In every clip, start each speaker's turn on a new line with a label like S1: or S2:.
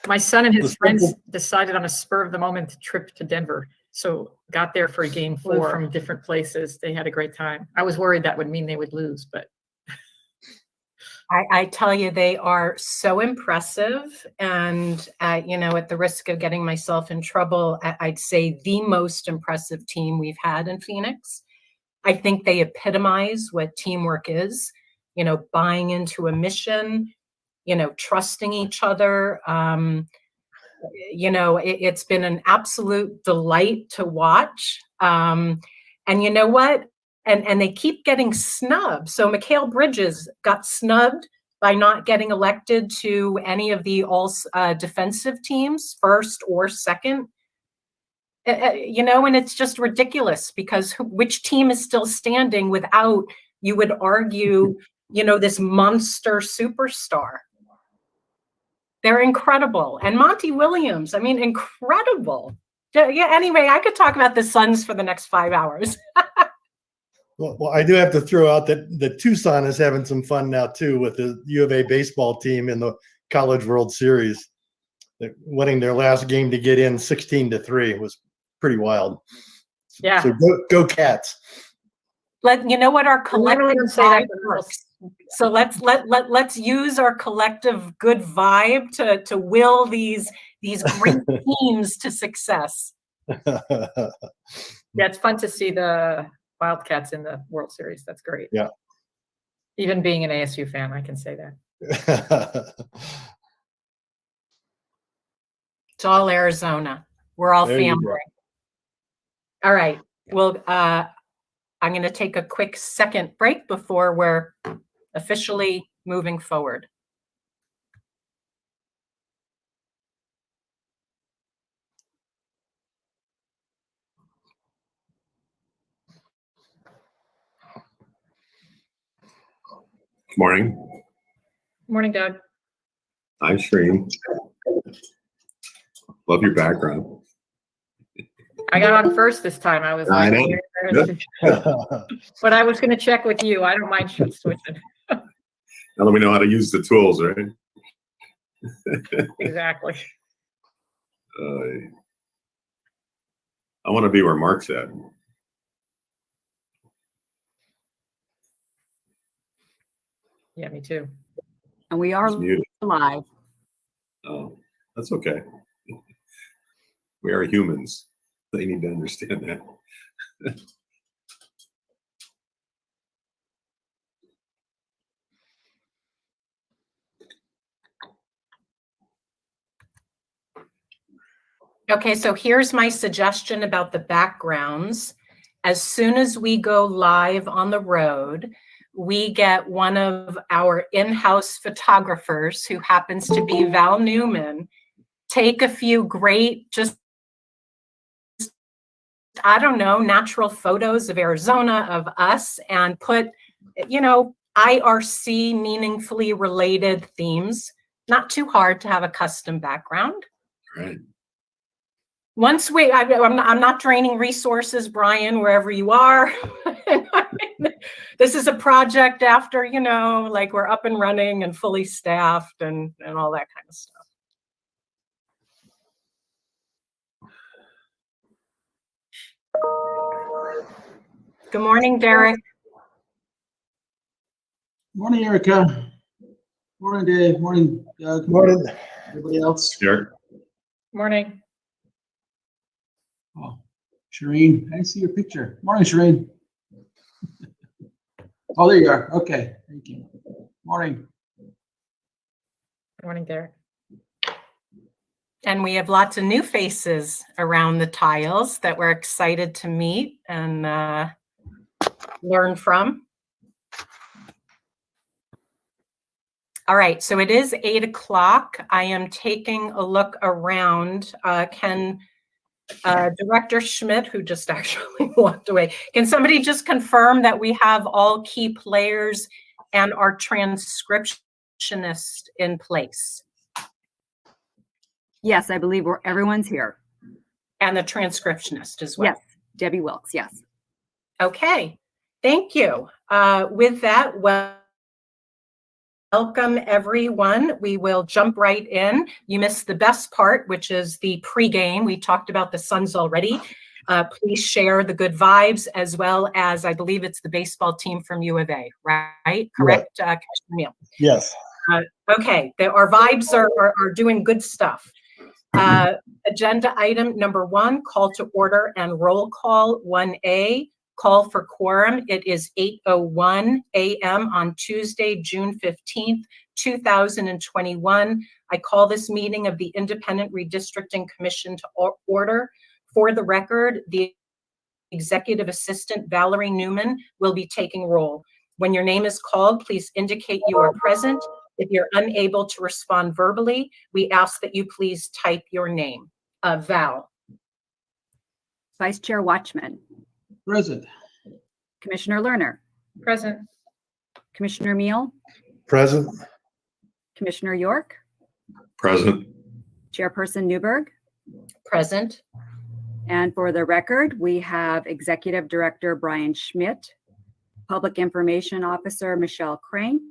S1: My son and his friends decided on a spur of the moment trip to Denver. So got there for game 4 from different places. They had a great time. I was worried that would mean they would lose, but.
S2: I tell you, they are so impressive. And, you know, at the risk of getting myself in trouble, I'd say the most impressive team we've had in Phoenix. I think they epitomize what teamwork is, you know, buying into a mission, you know, trusting each other. You know, it's been an absolute delight to watch. And you know what? And they keep getting snubbed. So Mikhail Bridges got snubbed by not getting elected to any of the all defensive teams, first or second. You know, and it's just ridiculous because which team is still standing without, you would argue, you know, this monster superstar? They're incredible. And Monty Williams, I mean, incredible. Yeah, anyway, I could talk about the Suns for the next 5 hours.
S3: Well, I do have to throw out that the Tucson is having some fun now, too, with the U of A baseball team in the College World Series. They're winning their last game to get in 16-3. It was pretty wild.
S1: Yeah.
S3: So go Cats.
S2: You know what our collective vibe works. So let's use our collective good vibe to will these great teams to success.
S1: Yeah, it's fun to see the Wildcats in the World Series. That's great.
S3: Yeah.
S1: Even being an ASU fan, I can say that.
S2: It's all Arizona. We're all family. All right. Well, I'm going to take a quick second break before we're officially moving forward.
S4: Good morning.
S1: Morning, Doug.
S4: I'm Shreen. Love your background.
S1: I got on first this time. I was like, but I was going to check with you. I don't mind switching.
S4: Now let me know how to use the tools, right?
S1: Exactly.
S4: I want to be where Mark's at.
S1: Yeah, me too.
S5: And we are live.
S4: Oh, that's okay. We are humans. They need to understand that.
S2: Okay, so here's my suggestion about the backgrounds. As soon as we go live on the road, we get one of our in-house photographers, who happens to be Val Newman, take a few great, just, I don't know, natural photos of Arizona, of us, and put, you know, IRC meaningfully related themes. Not too hard to have a custom background.
S4: Right.
S2: Once I'm not draining resources, Brian, wherever you are. This is a project after, you know, like we're up and running and fully staffed and all that kind of stuff. Good morning, Derek.
S6: Morning, Erica. Morning, Dave. Morning, Doug.
S3: Morning.
S6: Everybody else.
S4: Sure.
S1: Morning.
S6: Oh, Shireen, I see your picture. Morning, Shireen. Oh, there you are. Okay, thank you. Morning.
S1: Morning, Derek.
S2: And we have lots of new faces around the tiles that we're excited to meet and learn from. All right, so it is 8 o'clock. I am taking a look around. Can Director Schmidt, who just actually walked away, can somebody just confirm that we have all key players and our transcriptionist in place?
S5: Yes, I believe everyone's here.
S2: And the transcriptionist as well?
S5: Yes, Debbie Wilkes, yes.
S2: Okay, thank you. With that, Welcome, everyone. We will jump right in. You missed the best part, which is the pregame. We talked about the Suns already. Please share the good vibes, as well as, I believe it's the baseball team from U of A, right? Correct, Commissioner Neal?
S3: Yes.
S2: Okay, our vibes are doing good stuff. Agenda item number 1, call to order and roll call. 1A, call for quorum. It is 8:01 a.m. on Tuesday, June 15th, 2021. I call this meeting of the Independent Redistricting Commission to order. For the record, the Executive Assistant Valerie Newman will be taking roll. When your name is called, please indicate you are present. If you're unable to respond verbally, we ask that you please type your name. Val.
S5: Vice Chair Watchman,
S6: Present.
S5: Commissioner Lerner,
S1: Present.
S5: Commissioner Meal,
S3: Present.
S5: Commissioner York,
S4: Present.
S5: Chairperson Newberg.
S2: Present.
S5: And for the record, we have Executive Director Brian Schmidt, Public Information Officer Michelle Crank,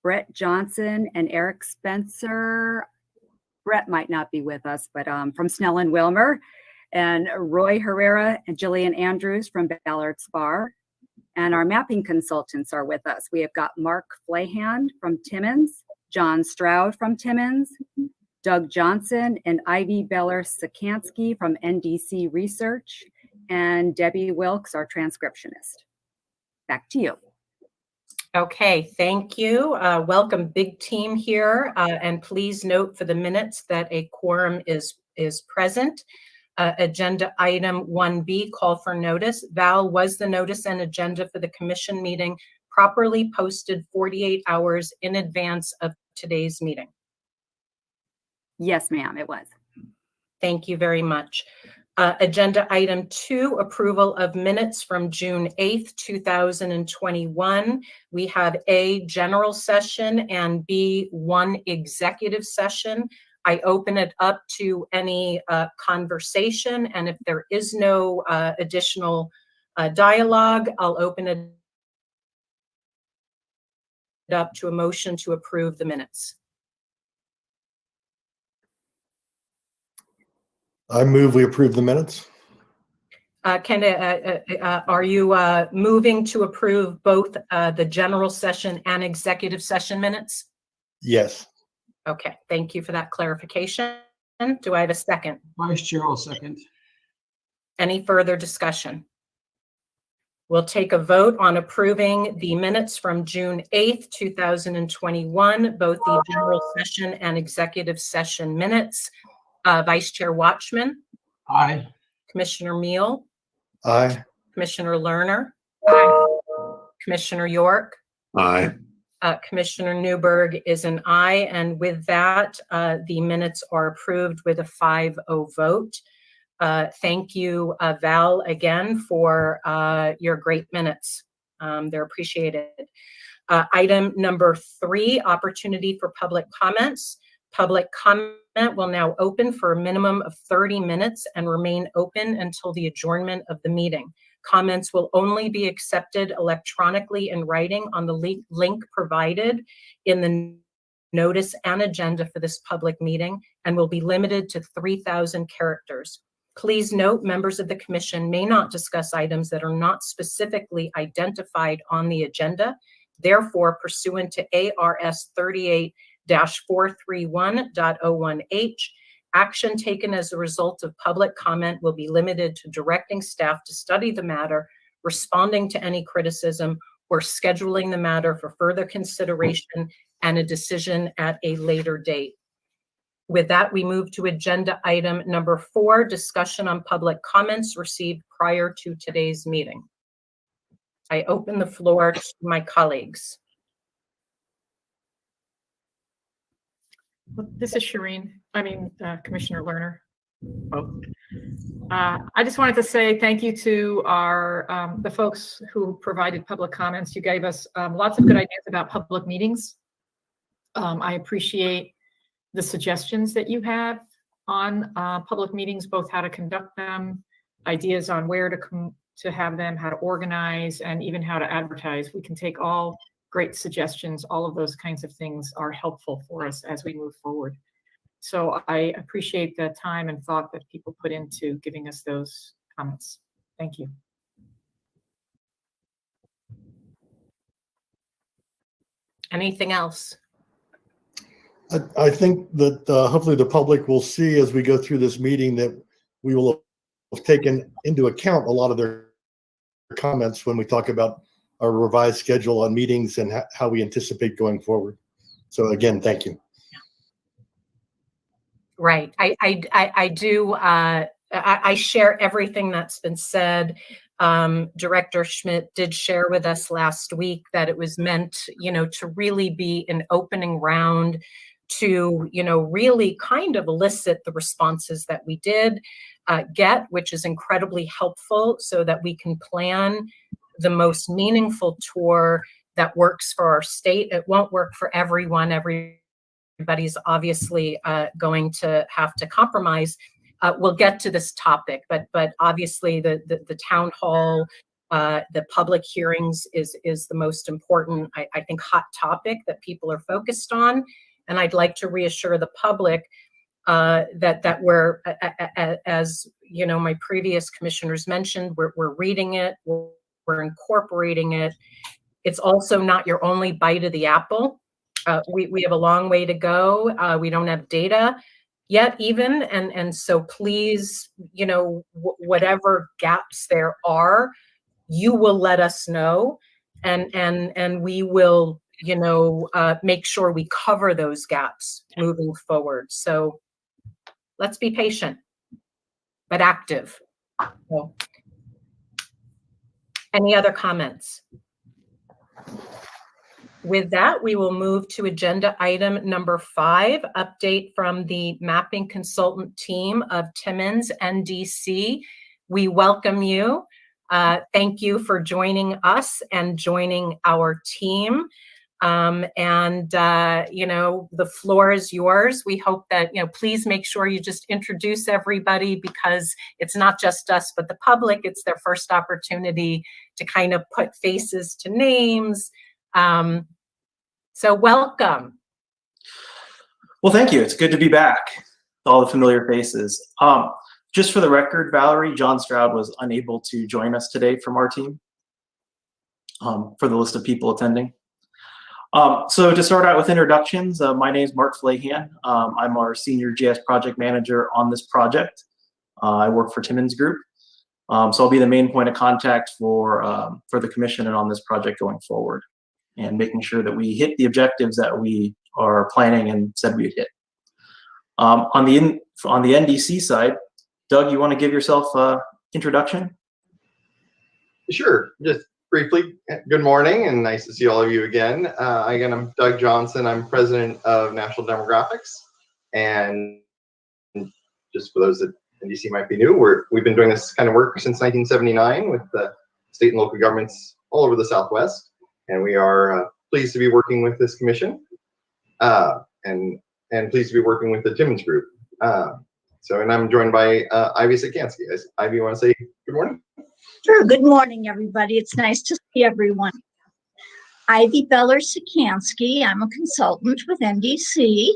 S5: Brett Johnson and Eric Spencer. Brett might not be with us, but from Snell and Wilmer, and Roy Herrera and Jillian Andrews from Ballard Spar. And our mapping consultants are with us. We have got Mark Flahan from Timmins, John Stroud from Timmins, Doug Johnson and Ivy Beller-Sikansky from NDC Research, and Debbie Wilkes, our transcriptionist. Back to you.
S2: Okay, thank you. Welcome, big team here. And please note for the minutes that a quorum is present. Agenda item 1B, call for notice. Val, was the notice and agenda for the commission meeting properly posted 48 hours in advance of today's meeting?
S5: Yes, ma'am, it was.
S2: Thank you very much. Agenda item 2, approval of minutes from June 8th, 2021. We have A, general session, and B, 1 executive session. I open it up to any conversation, and if there is no additional dialogue, I'll open it up to a motion to approve the minutes.
S3: I move we approve the minutes.
S2: Are you moving to approve both the general session and executive session minutes?
S3: Yes.
S2: Okay, thank you for that clarification. Do I have a second?
S6: Vice Chair will second.
S2: Any further discussion? We'll take a vote on approving the minutes from June 8th, 2021, both the general session and executive session minutes. Vice Chair Watchman,
S6: Aye.
S2: Commissioner Meal,
S3: Aye.
S2: Commissioner Lerner,
S1: Aye.
S2: Commissioner York,
S4: Aye.
S2: Commissioner Newberg is an aye, and with that, the minutes are approved with a 5-0 vote. Thank you, Val, again for your great minutes. They're appreciated. Item number 3, opportunity for public comments. Public comment will now open for a minimum of 30 minutes and remain open until the adjournment of the meeting. Comments will only be accepted electronically in writing on the link provided in the notice and agenda for this public meeting and will be limited to 3,000 characters. Please note, members of the commission may not discuss items that are not specifically identified on the agenda. Therefore, pursuant to ARS 38-431.01H, action taken as a result of public comment will be limited to directing staff to study the matter, responding to any criticism, or scheduling the matter for further consideration and a decision at a later date. With that, we move to agenda item number 4, discussion on public comments received prior to today's meeting. I open the floor to my colleagues.
S1: This is Commissioner Lerner. I just wanted to say thank you to our the folks who provided public comments. You gave us lots of good ideas about public meetings. I appreciate the suggestions that you have on public meetings, both how to conduct them, ideas on where to have them, how to organize, and even how to advertise. We can take all great suggestions. All of those kinds of things are helpful for us as we move forward. So I appreciate the time and thought that people put into giving us those comments. Thank you.
S2: Anything else?
S3: I think that hopefully the public will see as we go through this meeting that we will have taken into account a lot of their comments when we talk about our revised schedule on meetings and how we anticipate going forward. So again, thank you.
S2: Right. I do. I share everything that's been said. Director Schmidt did share with us last week that it was meant, to really be an opening round to, really kind of elicit the responses that we did get, which is incredibly helpful so that we can plan the most meaningful tour that works for our state. It won't work for everyone. Everybody's obviously going to have to compromise. We'll get to this topic, but obviously the town hall, the public hearings is the most important, I think, hot topic that people are focused on. And I'd like to reassure the public that we're, as my previous commissioners mentioned, we're reading it, we're incorporating it. It's also not your only bite of the apple. We have a long way to go. We don't have data yet even, and so please, whatever gaps there are, you will let us know, and we will, make sure we cover those gaps moving forward. So let's be patient, but active. So, any other comments? With that, we will move to agenda item number 5, update from the mapping consultant team of Timmins NDC. We welcome you. Thank you for joining us and joining our team. The floor is yours. We hope that, please make sure you just introduce everybody, because it's not just us, but the public. It's their first opportunity to kind of put faces to names. So welcome.
S7: Well, thank you. It's good to be back with all the familiar faces. Just for the record, Valerie, John Stroud was unable to join us today from our team for the list of people attending. So to start out with introductions, my name is Mark Flahan. I'm our senior GIS project manager on this project. I work for Timmins Group. So I'll be the main point of contact for the commission and on this project going forward, and making sure that we hit the objectives that we are planning and said we'd hit. On the NDC side, Doug, you want to give yourself an introduction?
S8: Sure. Just briefly, good morning and nice to see all of you again. Again, I'm Doug Johnson. I'm president of National Demographics. And just for those that NDC might be new, we've been doing this kind of work since 1979 with the state and local governments all over the Southwest. And we are pleased to be working with this commission and pleased to be working with the Timmins Group. And I'm joined by Ivy Sikansky. Ivy, you want to say good morning?
S9: Sure. Good morning, everybody. It's nice to see everyone. Ivy Beller-Sikansky. I'm a consultant with NDC.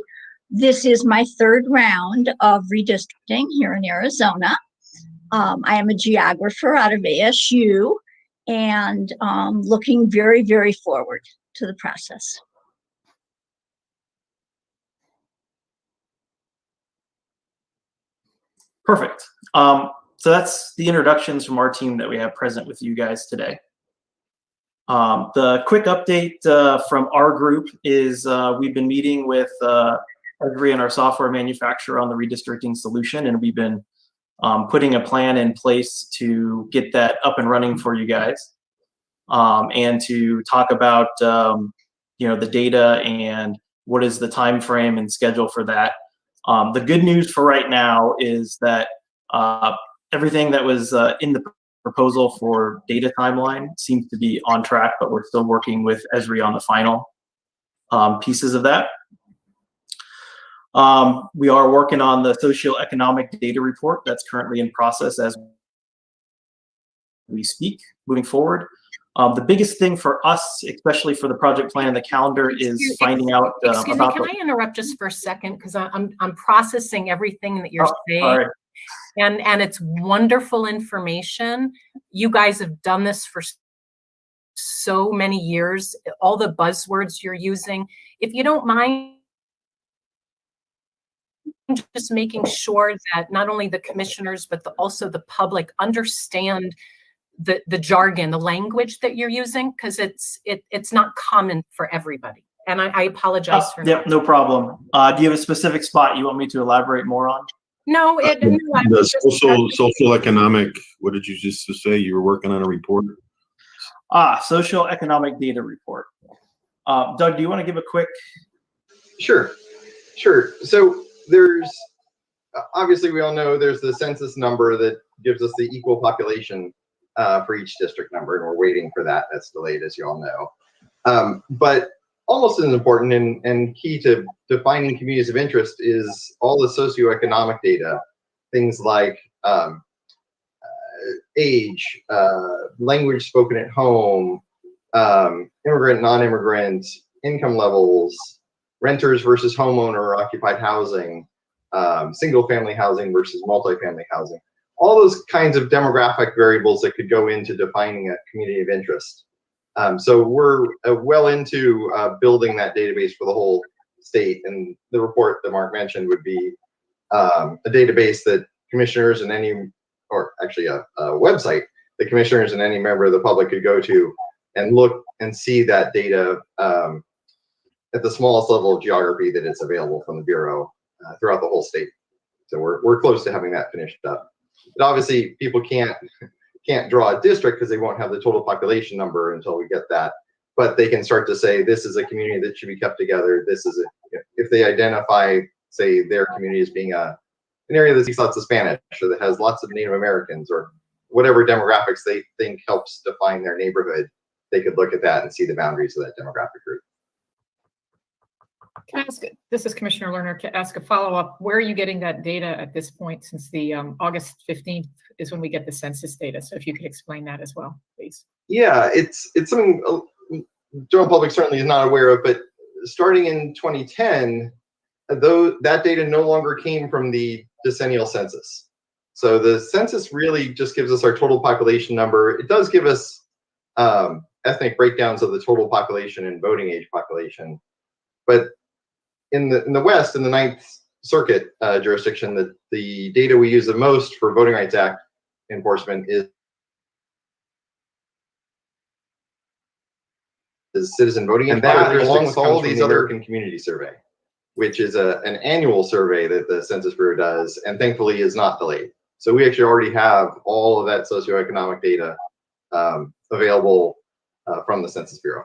S9: This is my 3rd round of redistricting here in Arizona. I am a geographer out of ASU and looking very, very forward to the process.
S7: Perfect. So that's the introductions from our team that we have present with you guys today. The quick update from our group is we've been meeting with Esri and our software manufacturer on the redistricting solution, and we've been putting a plan in place to get that up and running for you guys, and to talk about the data and what is the time frame and schedule for that. The good news for right now is that everything that was in the proposal for data timeline seems to be on track, but we're still working with Esri on the final pieces of that. We are working on the socioeconomic data report that's currently in process as we speak, moving forward. The biggest thing for us, especially for the project plan and the calendar, is finding out
S2: Excuse me,
S7: about
S2: can I interrupt just for a second? Because I'm processing everything that you're saying.
S7: all right.
S2: And it's wonderful information. You guys have done this for so many years, all the buzzwords you're using. If you don't mind just making sure that not only the commissioners, but also the public understand the jargon, the language that you're using, because it's not common for everybody. And I apologize for
S7: Yep, no problem. Do you have a specific spot you want me to elaborate more on?
S2: No,
S4: The social economic, what did you just say? You were working on a report?
S7: Social economic data report. Doug, do you want to give a quick?
S8: Sure. So there's, obviously we all know there's the census number that gives us the equal population for each district number, and we're waiting for that. That's delayed, as you all know. But almost as important and key to defining communities of interest is all the socioeconomic data, things like age, language spoken at home, immigrant, non-immigrant, income levels, renters versus homeowner or occupied housing, single family housing versus multifamily housing. All those kinds of demographic variables that could go into defining a community of interest. So we're well into building that database for the whole state, and the report that Mark mentioned would be a database that commissioners and any, or actually a website that commissioners and any member of the public could go to and look and see that data at the smallest level of geography that is available from the Bureau throughout the whole state. So we're close to having that finished up. But obviously people can't draw a district because they won't have the total population number until we get that. But they can start to say, this is a community that should be kept together. This is if they identify, say, their community as being an area that speaks lots of Spanish or that has lots of Native Americans or whatever demographics they think helps define their neighborhood, they could look at that and see the boundaries of that demographic group.
S1: Can I ask, this is Commissioner Lerner, to ask a follow-up. Where are you getting that data at this point, since the August 15th is when we get the census data? So if you could explain that as well, please.
S8: Yeah, it's something the general public certainly is not aware of, but starting in 2010, though that data no longer came from the decennial census. So the census really just gives us our total population number. It does give us ethnic breakdowns of the total population and voting age population, but in the West, in the Ninth Circuit jurisdiction, the data we use the most for Voting Rights Act enforcement is citizen voting, and that, along with all these other American Community Survey, which is an annual survey that the Census Bureau does, and thankfully is not delayed. So we actually already have all of that socioeconomic data available from the Census Bureau.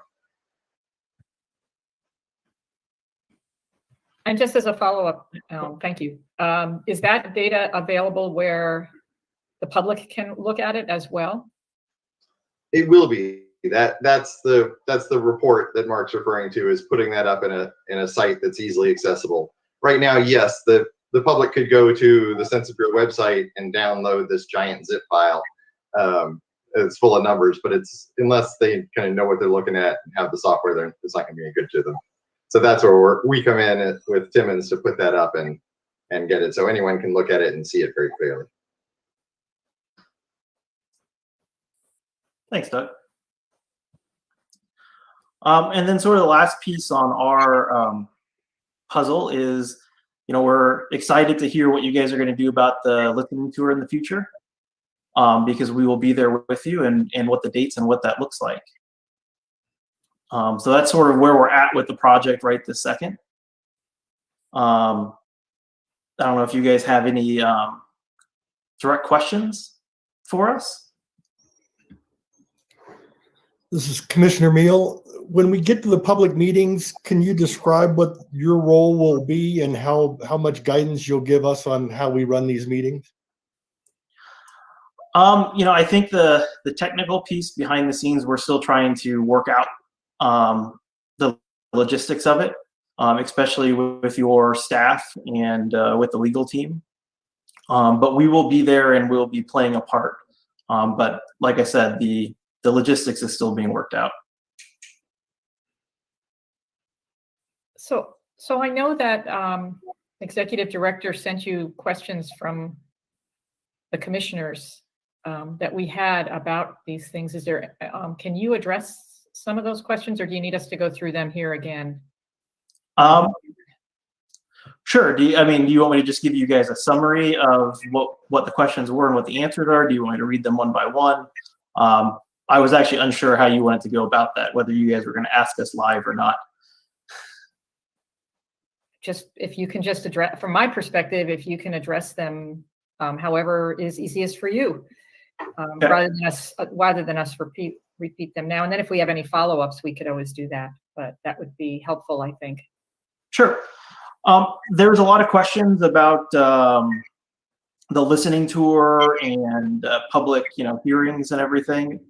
S1: And just as a follow-up, thank you. Is that data available where the public can look at it as well?
S8: It will be. That's the report that Mark's referring to, is putting that up in a site that's easily accessible. Right now, yes, the public could go to the Census Bureau website and download this giant zip file. It's full of numbers, but it's, unless they kind of know what they're looking at and have the software, it's not going to be any good to them. So that's where we come in with Timmons to put that up and get it, so anyone can look at it and see it very clearly.
S7: Thanks, Doug. And then sort of the last piece on our puzzle is, we're excited to hear what you guys are going to do about the listening tour in the future, because we will be there with you, and what the dates and what that looks like. So that's sort of where we're at with the project right this second. I don't know if you guys have any direct questions for us.
S3: This is Commissioner Meal. When we get to the public meetings, can you describe what your role will be and how much guidance you'll give us on how we run these meetings?
S7: I think the technical piece behind the scenes, we're still trying to work out the logistics of it, especially with your staff and with the legal team. But we will be there and we'll be playing a part. But like I said, the the logistics is still being worked out.
S1: So I know that Executive Director sent you questions from the commissioners that we had about these things. Is there, can you address some of those questions, or do you need us to go through them here again?
S7: Sure. Do you want me to just give you guys a summary of what the questions were and what the answers are? Do you want me to read them one by one? I was actually unsure how you wanted to go about that, whether you guys were going to ask us live or not.
S1: Just if you can just address, from my perspective, if you can address them however is easiest for you,
S7: Okay.
S1: rather than us repeat them now. And then if we have any follow-ups, we could always do that, but that would be helpful, I think.
S7: Sure. There's a lot of questions about the listening tour and public, hearings and everything.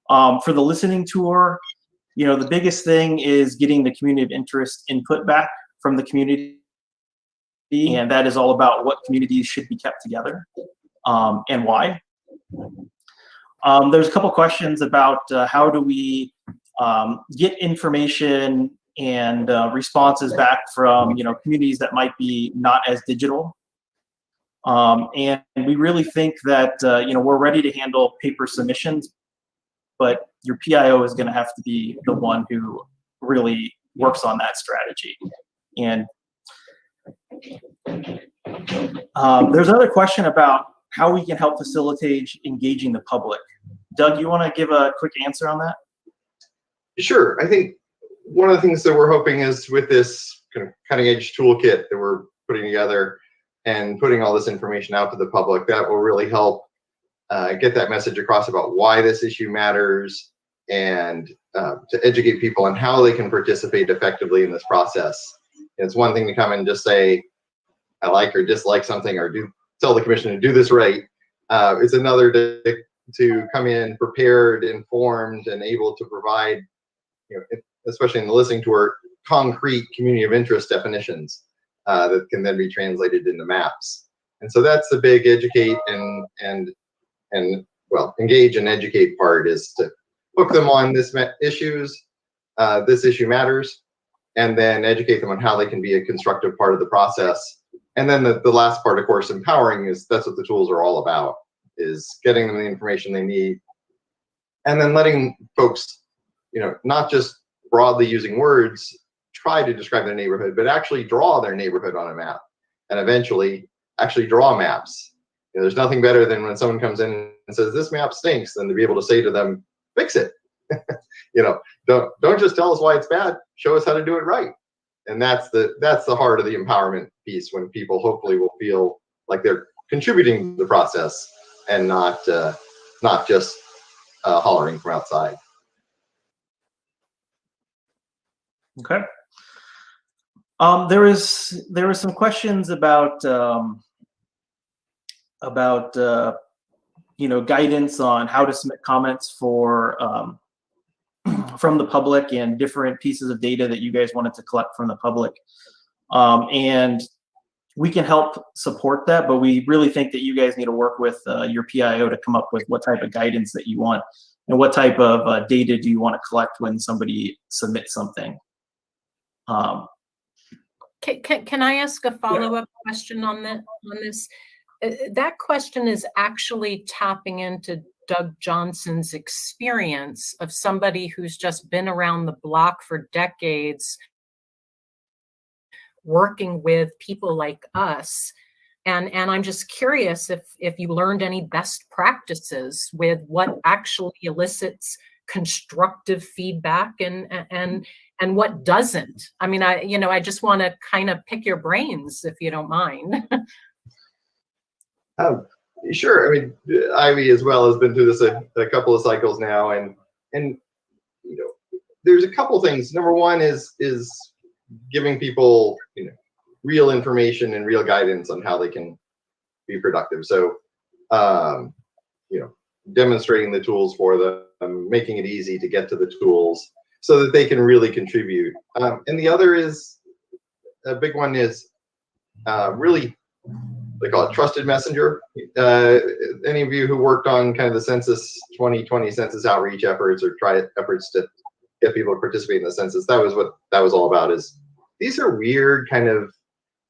S7: For the listening tour, the biggest thing is getting the community of interest input back from the community, and that is all about what communities should be kept together and why. There's a couple questions about how do we get information and responses back from communities that might be not as digital, and we really think that we're ready to handle paper submissions, but your PIO is going to have to be the one who really works on that strategy. And there's another question about how we can help facilitate engaging the public. Doug, you want to give a quick answer on that?
S8: Sure. I think one of the things that we're hoping is with this kind of cutting edge toolkit that we're putting together and putting all this information out to the public, that will really help get that message across about why this issue matters, and to educate people on how they can participate effectively in this process. And it's one thing to come and just say, I like or dislike something, or tell the commission to do this right. It's another to come in prepared, informed, and able to provide, especially in the listening tour, concrete community of interest definitions that can then be translated into maps. And so that's the big educate and engage and educate part, is to hook them on this this issue matters, and then educate them on how they can be a constructive part of the process. And then the last part, of course, empowering, that's what the tools are all about, is getting them the information they need, and then letting folks, not just broadly using words, try to describe their neighborhood, but actually draw their neighborhood on a map, and eventually actually draw maps. There's nothing better than when someone comes in and says, this map stinks, than to be able to say to them, fix it. Don't just tell us why it's bad, show us how to do it right. And that's the heart of the empowerment piece, when people hopefully will feel like they're contributing to the process and not just hollering from outside.
S7: Okay. There was some questions about guidance on how to submit comments for from the public, and different pieces of data that you guys wanted to collect from the public. And we can help support that, but we really think that you guys need to work with your PIO to come up with what type of guidance that you want, and what type of data do you want to collect when somebody submits something.
S2: Can I ask a follow-up question on this? That question is actually tapping into Doug Johnson's experience of somebody who's just been around the block for decades, working with people like us. And I'm just curious if you learned any best practices with what actually elicits constructive feedback and what doesn't. I mean, I just want to kind of pick your brains, if you don't mind.
S8: Sure. I mean, Ivy as well has been through this a couple of cycles now, and there's a couple things. Number one is giving people real information and real guidance on how they can be productive. So demonstrating the tools for them, making it easy to get to the tools so that they can really contribute. And the other is, a big one is really they call it trusted messenger. Any of you who worked on kind of the census 2020 census outreach efforts or try efforts to get people to participate in the census, that was what that was all about. Is these are weird kind of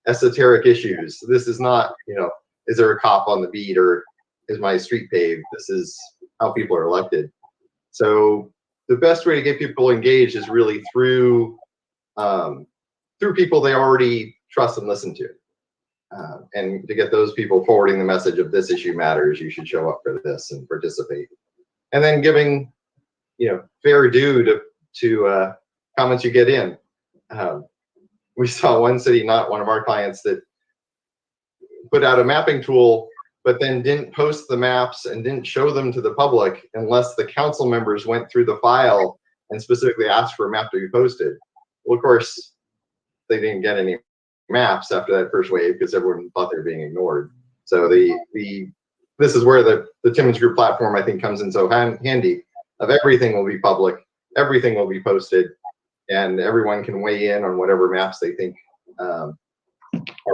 S8: esoteric issues. This is not, you know, is there a cop on the beat or is my street paved? This is how people are elected. So the best way to get people engaged is really through people they already trust and listen to. And to get those people forwarding the message of this issue matters, you should show up for this and participate. And then giving, you know, fair due to comments you get in. We saw one city, not one of our clients, that put out a mapping tool, but then didn't post the maps and didn't show them to the public unless the council members went through the file and specifically asked for a map to be posted. Well, of course, they didn't get any maps after that first wave because everyone thought they were being ignored. So this is where the Timmons Group platform, I think, comes in so handy. Of everything will be public, everything will be posted, and everyone can weigh in on whatever maps they think are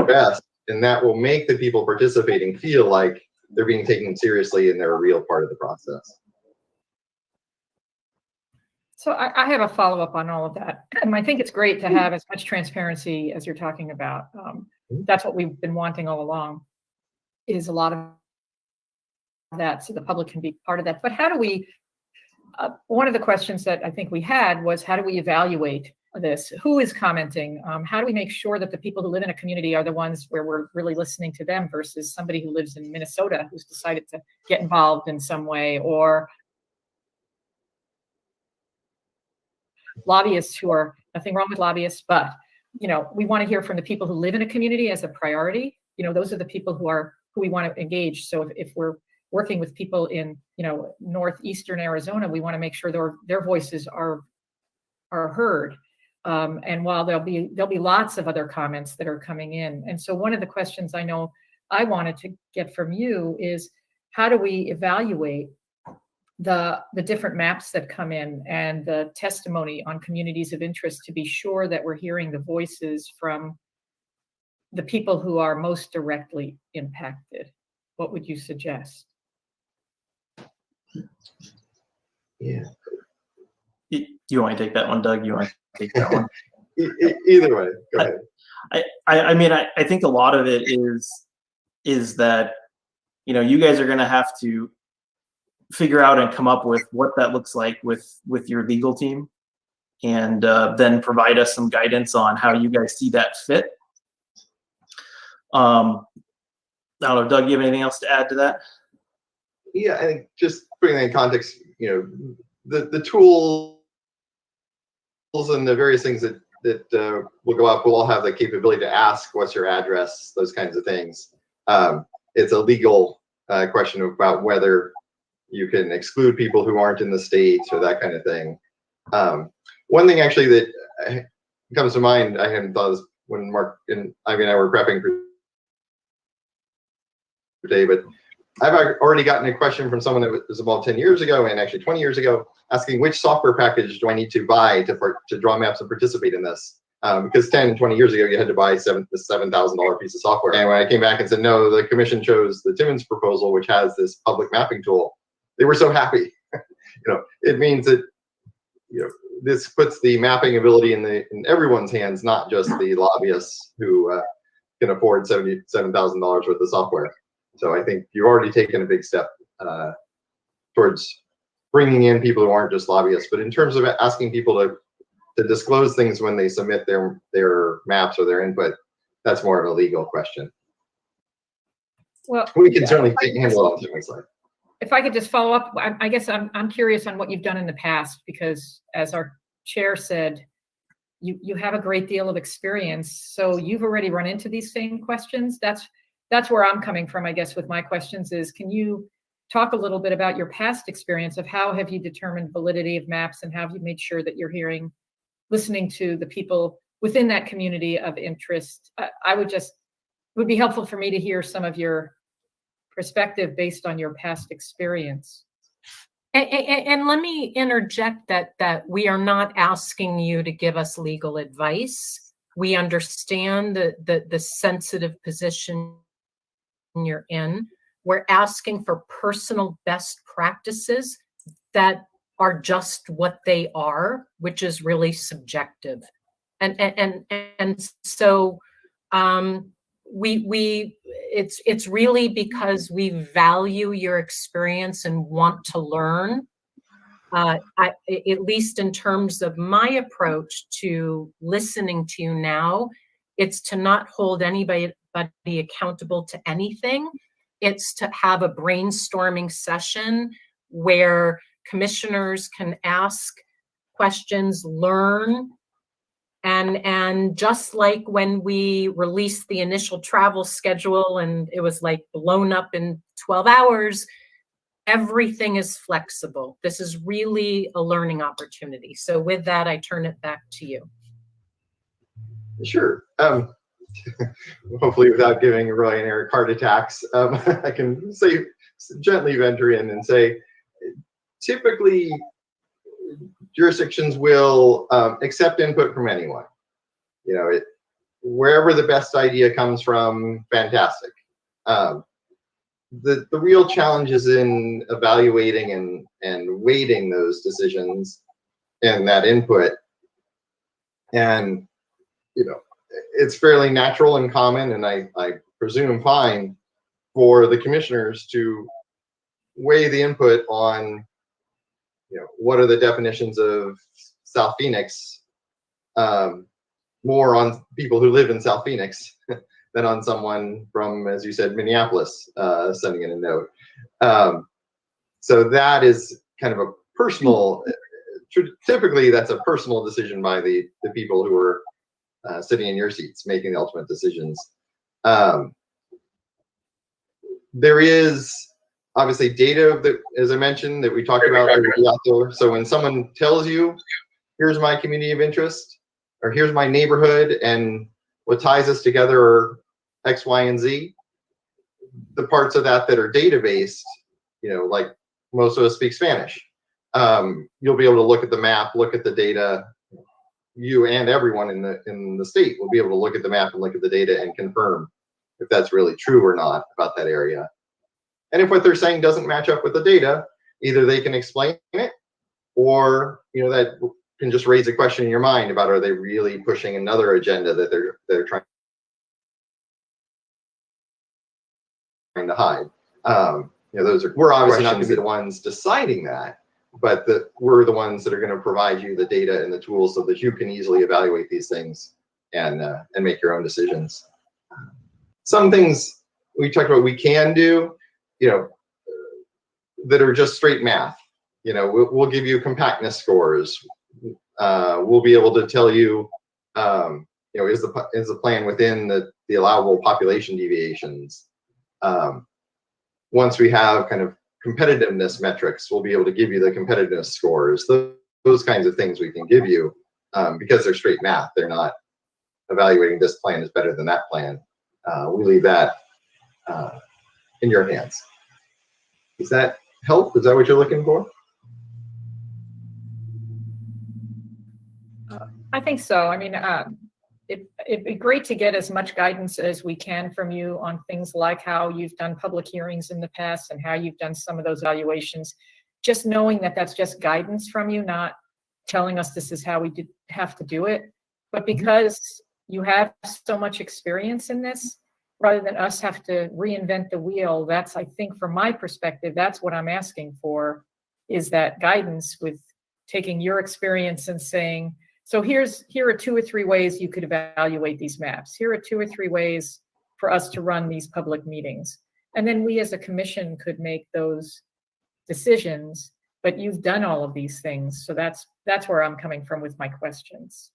S8: best, and that will make the people participating feel like they're being taken seriously and they're a real part of the process.
S1: So I have a follow-up on all of that. And I think it's great to have as much transparency as you're talking about. That's what we've been wanting all along, is a lot of that so the public can be part of that. But how do we, one of the questions that I think we had was, how do we evaluate this? Who is commenting? How do we make sure that the people who live in a community are the ones where we're really listening to them versus somebody who lives in Minnesota who's decided to get involved in some way, or lobbyists who are, nothing wrong with lobbyists, but, you know, we want to hear from the people who live in a community as a priority. You know, those are the people who we want to engage. So if we're working with people in, you know, northeastern Arizona, we want to make sure their voices are heard. And while there'll be lots of other comments that are coming in. And so one of the questions I know I wanted to get from you is, how do we evaluate the different maps that come in and the testimony on communities of interest to be sure that we're hearing the voices from the people who are most directly impacted? What would you suggest?
S8: Yeah.
S7: You want to take that one, Doug? You want to take that one?
S8: Either way, go ahead.
S7: I mean, I think a lot of it is that, you know, you guys are going to have to figure out and come up with what that looks like with your legal team, and then provide us some guidance on how you guys see that fit. I don't know, Doug, you have anything else to add to that?
S8: Yeah, I think just putting that in context, you know, the tools and the various things that will go up will all have the capability to ask, what's your address, those kinds of things. It's a legal question about whether you can exclude people who aren't in the state or that kind of thing. One thing actually that comes to mind, I hadn't thought of this when Mark and Ivy and I were prepping for today, but I've already gotten a question from someone that was involved 10 years ago and actually 20 years ago, asking which software package do I need to buy to draw maps and participate in this? Because 10 and 20 years ago, you had to buy the $7,000 piece of software. And when I came back and said, no, the commission chose the Timmons proposal, which has this public mapping tool, they were so happy. You know, it means that, you know, this puts the mapping ability in everyone's hands, not just the lobbyists who can afford $77,000 worth of software. So I think you've already taken a big step towards bringing in people who aren't just lobbyists. But in terms of asking people to disclose things when they submit their maps or their input, that's more of a legal question.
S1: Well,
S8: we can certainly handle it on the side.
S1: If I could just follow up, I guess I'm curious on what you've done in the past, because as our chair said, you have a great deal of experience. So you've already run into these same questions. That's where I'm coming from, I guess, with my questions is, can you talk a little bit about your past experience of how have you determined validity of maps and how have you made sure that you're listening to the people within that community of interest? It would be helpful for me to hear some of your perspective based on your past experience.
S2: And let me interject that we are not asking you to give us legal advice. We understand the sensitive position you're in. We're asking for personal best practices that are just what they are, which is really subjective. And so it's really because we value your experience and want to learn. At least in terms of my approach to listening to you now, it's to not hold anybody accountable to anything. It's to have a brainstorming session where commissioners can ask questions, learn, and just like when we released the initial travel schedule and it was like blown up in 12 hours, everything is flexible. This is really a learning opportunity. So with that, I turn it back to you.
S8: Sure. Hopefully without giving Roy and Eric heart attacks, I can say, gently venture in and say, typically jurisdictions will accept input from anyone. You know, wherever the best idea comes from, fantastic. The real challenge is in evaluating and weighting those decisions and that input. And, you know, it's fairly natural and common, and I presume fine, for the commissioners to weigh the input on, you know, what are the definitions of South Phoenix, more on people who live in South Phoenix than on someone from, as you said, Minneapolis, sending in a note. So that is kind of a personal, typically that's a personal decision by the people who are sitting in your seats, making the ultimate decisions. There is obviously data that, as I mentioned, that we talked about that will be out there. So when someone tells you, here's my community of interest, or here's my neighborhood, and what ties us together are X, Y, and Z, the parts of that that are data-based, you know, like most of us speak Spanish. You'll be able to look at the map, look at the data. You and everyone in the state will be able to look at the map and look at the data and confirm if that's really true or not about that area. And if what they're saying doesn't match up with the data, either they can explain it, or, you know, that can just raise a question in your mind about, are they really pushing another agenda that they're trying to hide. You know, we're obviously not going to be the ones deciding that, but we're the ones that are going to provide you the data and the tools so that you can easily evaluate these things and make your own decisions. Some things we talked about we can do, you know, that are just straight math. You know, we'll give you compactness scores. We'll be able to tell you, you know, is the plan within the allowable population deviations. Once we have kind of competitiveness metrics, we'll be able to give you the competitiveness scores. Those kinds of things we can give you because they're straight math. They're not evaluating this plan is better than that plan. We leave that in your hands. Does that help? Is that what you're looking for?
S1: I think so. I mean, it'd be great to get as much guidance as we can from you on things like how you've done public hearings in the past and how you've done some of those evaluations. Just knowing that that's just guidance from you, not telling us this is how we have to do it. But because you have so much experience in this, rather than us have to reinvent the wheel, that's, I think, from my perspective, that's what I'm asking for, is that guidance with taking your experience and saying, so here are 2 or 3 ways you could evaluate these maps. Here are 2 or 3 ways for us to run these public meetings. And then we as a commission could make those decisions, but you've done all of these things. So that's where I'm coming from with my questions.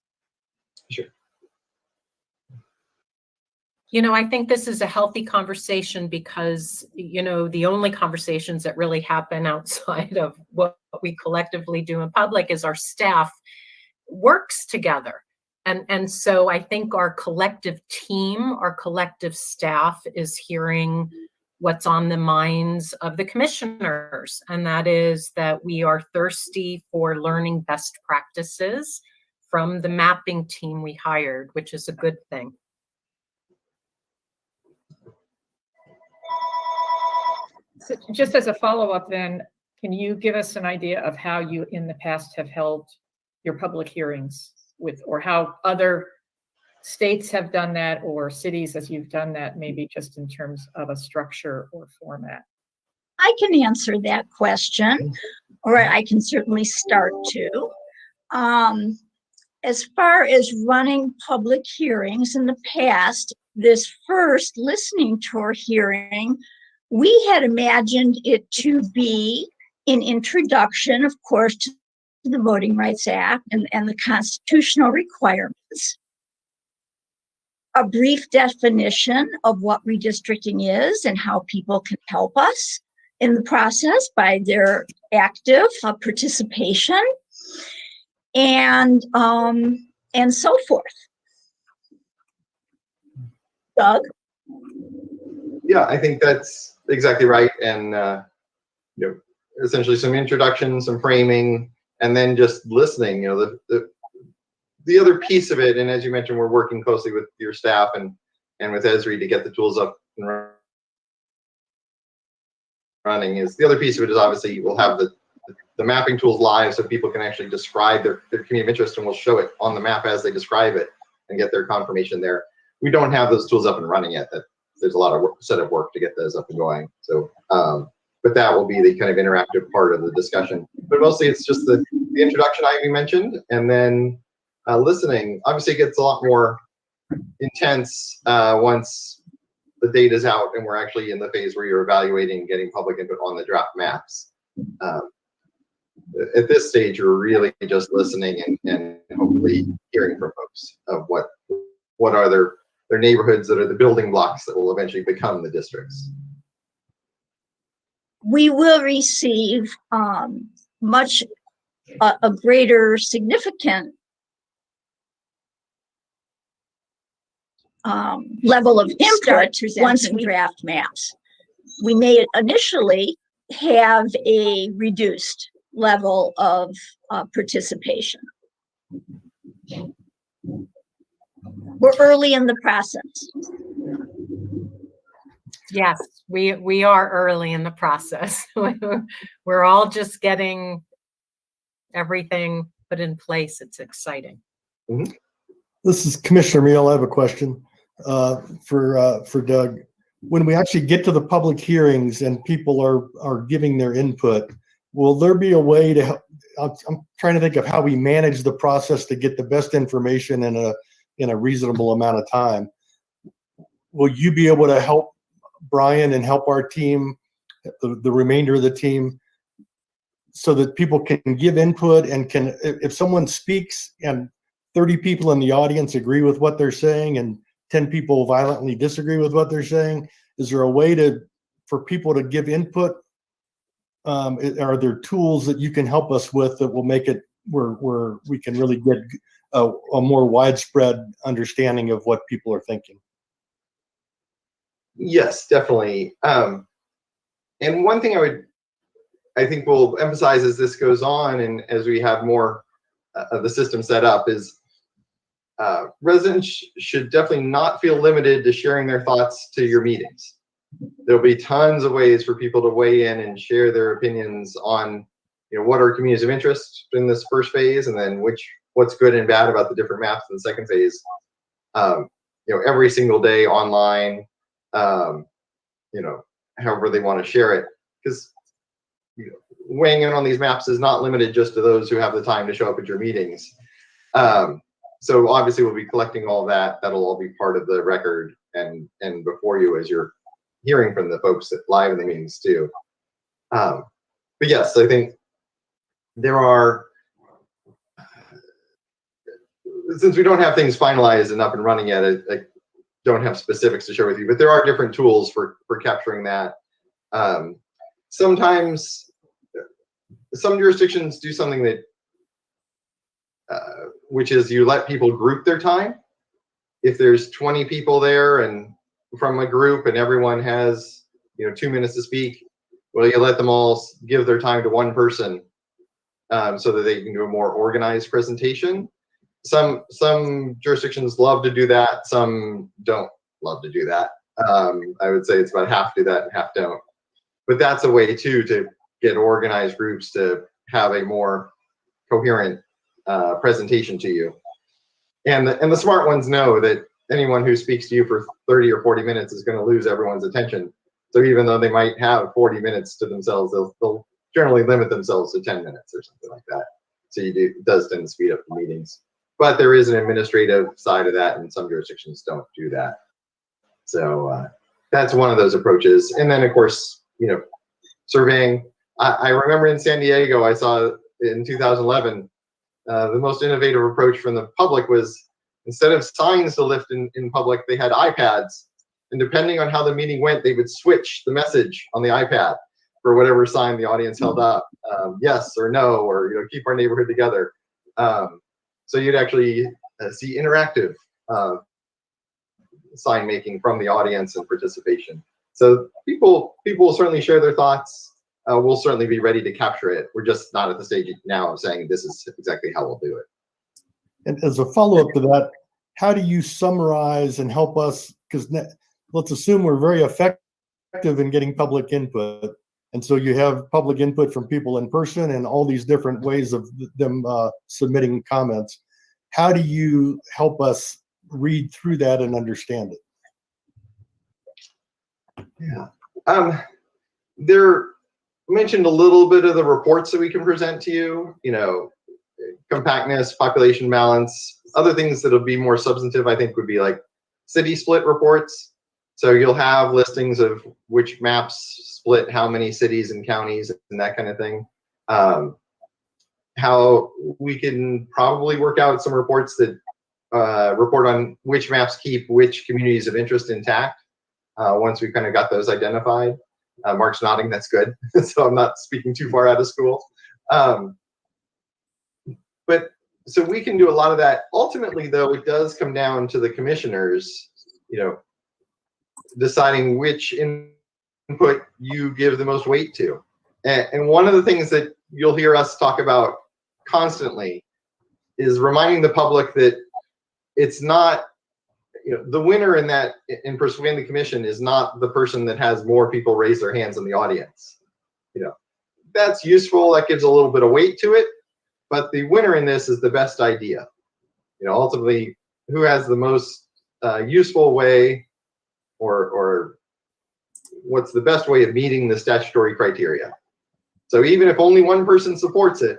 S8: Sure.
S2: You know, I think this is a healthy conversation because, you know, the only conversations that really happen outside of what we collectively do in public is our staff works together. And so I think our collective team, our collective staff is hearing what's on the minds of the commissioners. And that is that we are thirsty for learning best practices from the mapping team we hired, which is a good thing.
S1: So just as a follow-up then, can you give us an idea of how you in the past have held your public hearings with, or how other states have done that, or cities as you've done that, maybe just in terms of a structure or format?
S9: I can answer that question, or I can certainly start to. As far as running public hearings in the past, this first listening tour hearing, we had imagined it to be an introduction, of course, to the Voting Rights Act and the constitutional requirements, a brief definition of what redistricting is and how people can help us in the process by their active participation, and so forth. Doug?
S8: Yeah, I think that's exactly right. And you know, essentially some introduction, some framing, and then just listening. You know, the other piece of it, and as you mentioned, we're working closely with your staff and with Esri to get the tools up and running. Is the other piece of it is obviously we'll have the mapping tools live so people can actually describe their community of interest, and we'll show it on the map as they describe it and get their confirmation there. We don't have those tools up and running yet. There's a lot of set of work to get those up and going. So, but that will be the kind of interactive part of the discussion. But mostly it's just the introduction Ivy mentioned, and then listening. Obviously it gets a lot more intense once the data's out and we're actually in the phase where you're evaluating, getting public input on the draft maps. At this stage, you're really just listening and hopefully hearing from folks of what are their neighborhoods that are the building blocks that will eventually become the districts.
S9: We will receive much a greater significant level of input once we draft maps. We may initially have a reduced level of participation. We're early in the process.
S2: Yes, we are early in the process. We're all just getting everything put in place. It's exciting.
S8: Mm-hmm.
S3: This is Commissioner Meal. I have a question for Doug. When we actually get to the public hearings and people are giving their input, will there be a way to help? I'm trying to think of how we manage the process to get the best information in a reasonable amount of time. Will you be able to help Brian and help our team, the remainder of the team, so that people can give input and can, if someone speaks and 30 people in the audience agree with what they're saying and 10 people violently disagree with what they're saying, is there a way for people to give input? Are there tools that you can help us with that will make it where we can really get a more widespread understanding of what people are thinking?
S8: Yes, definitely. And one thing I think we'll emphasize as this goes on and as we have more of the system set up is residents should definitely not feel limited to sharing their thoughts to your meetings. There'll be tons of ways for people to weigh in and share their opinions on, you know, what are communities of interest in this first phase, and then what's good and bad about the different maps in the second phase. You know, every single day online, you know, however they want to share it, because you know, weighing in on these maps is not limited just to those who have the time to show up at your meetings. So obviously we'll be collecting all that. That'll all be part of the record and before you as you're hearing from the folks that live in the meetings too. But yes, I think there are, since we don't have things finalized and up and running yet, I don't have specifics to share with you, but there are different tools for capturing that. Sometimes some jurisdictions do something that which is you let people group their time. If there's 20 people there and from a group and everyone has, you know, 2 minutes to speak, well, you let them all give their time to one person so that they can do a more organized presentation. Some jurisdictions love to do that. Some don't love to do that. I would say it's about half do that and half don't. but that's a way too to get organized groups to have a more coherent presentation to you. And the smart ones know that anyone who speaks to you for 30 or 40 minutes is going to lose everyone's attention. So even though they might have 40 minutes to themselves, they'll generally limit themselves to 10 minutes or something like that. So it does tend to speed up the meetings. But there is an administrative side of that, and some jurisdictions don't do that. So that's one of those approaches. And then, of course, surveying. I remember in San Diego, I saw in 2011, the most innovative approach from the public was, instead of signs to lift in public, they had iPads. And depending on how the meeting went, they would switch the message on the iPad for whatever sign the audience held up, yes or no, or keep our neighborhood together. So you'd actually see interactive sign making from the audience and participation. So people will certainly share their thoughts. We'll certainly be ready to capture it. We're just not at the stage now of saying this is exactly how we'll do it.
S3: And as a follow-up to that, how do you summarize and help us? Because let's assume we're very effective in getting public input. And so you have public input from people in person and all these different ways of them submitting comments. How do you help us read through that and understand it?
S8: Yeah. There mentioned a little bit of the reports that we can present to you, compactness, population balance. Other things that'll be more substantive, I think, would be like city split reports. So you'll have listings of which maps split how many cities and counties and that kind of thing. How we can probably work out some reports that report on which maps keep which communities of interest intact once we've kind of got those identified. Mark's nodding, that's good. So I'm not speaking too far out of school. But so we can do a lot of that. Ultimately, though, it does come down to the commissioners, deciding which input you give the most weight to. And one of the things that you'll hear us talk about constantly is reminding the public that it's not, the winner in persuading the commission is not the person that has more people raise their hands in the audience. That's useful. That gives a little bit of weight to it. But the winner in this is the best idea. Ultimately, who has the most useful way, or what's the best way of meeting the statutory criteria. So even if only one person supports it,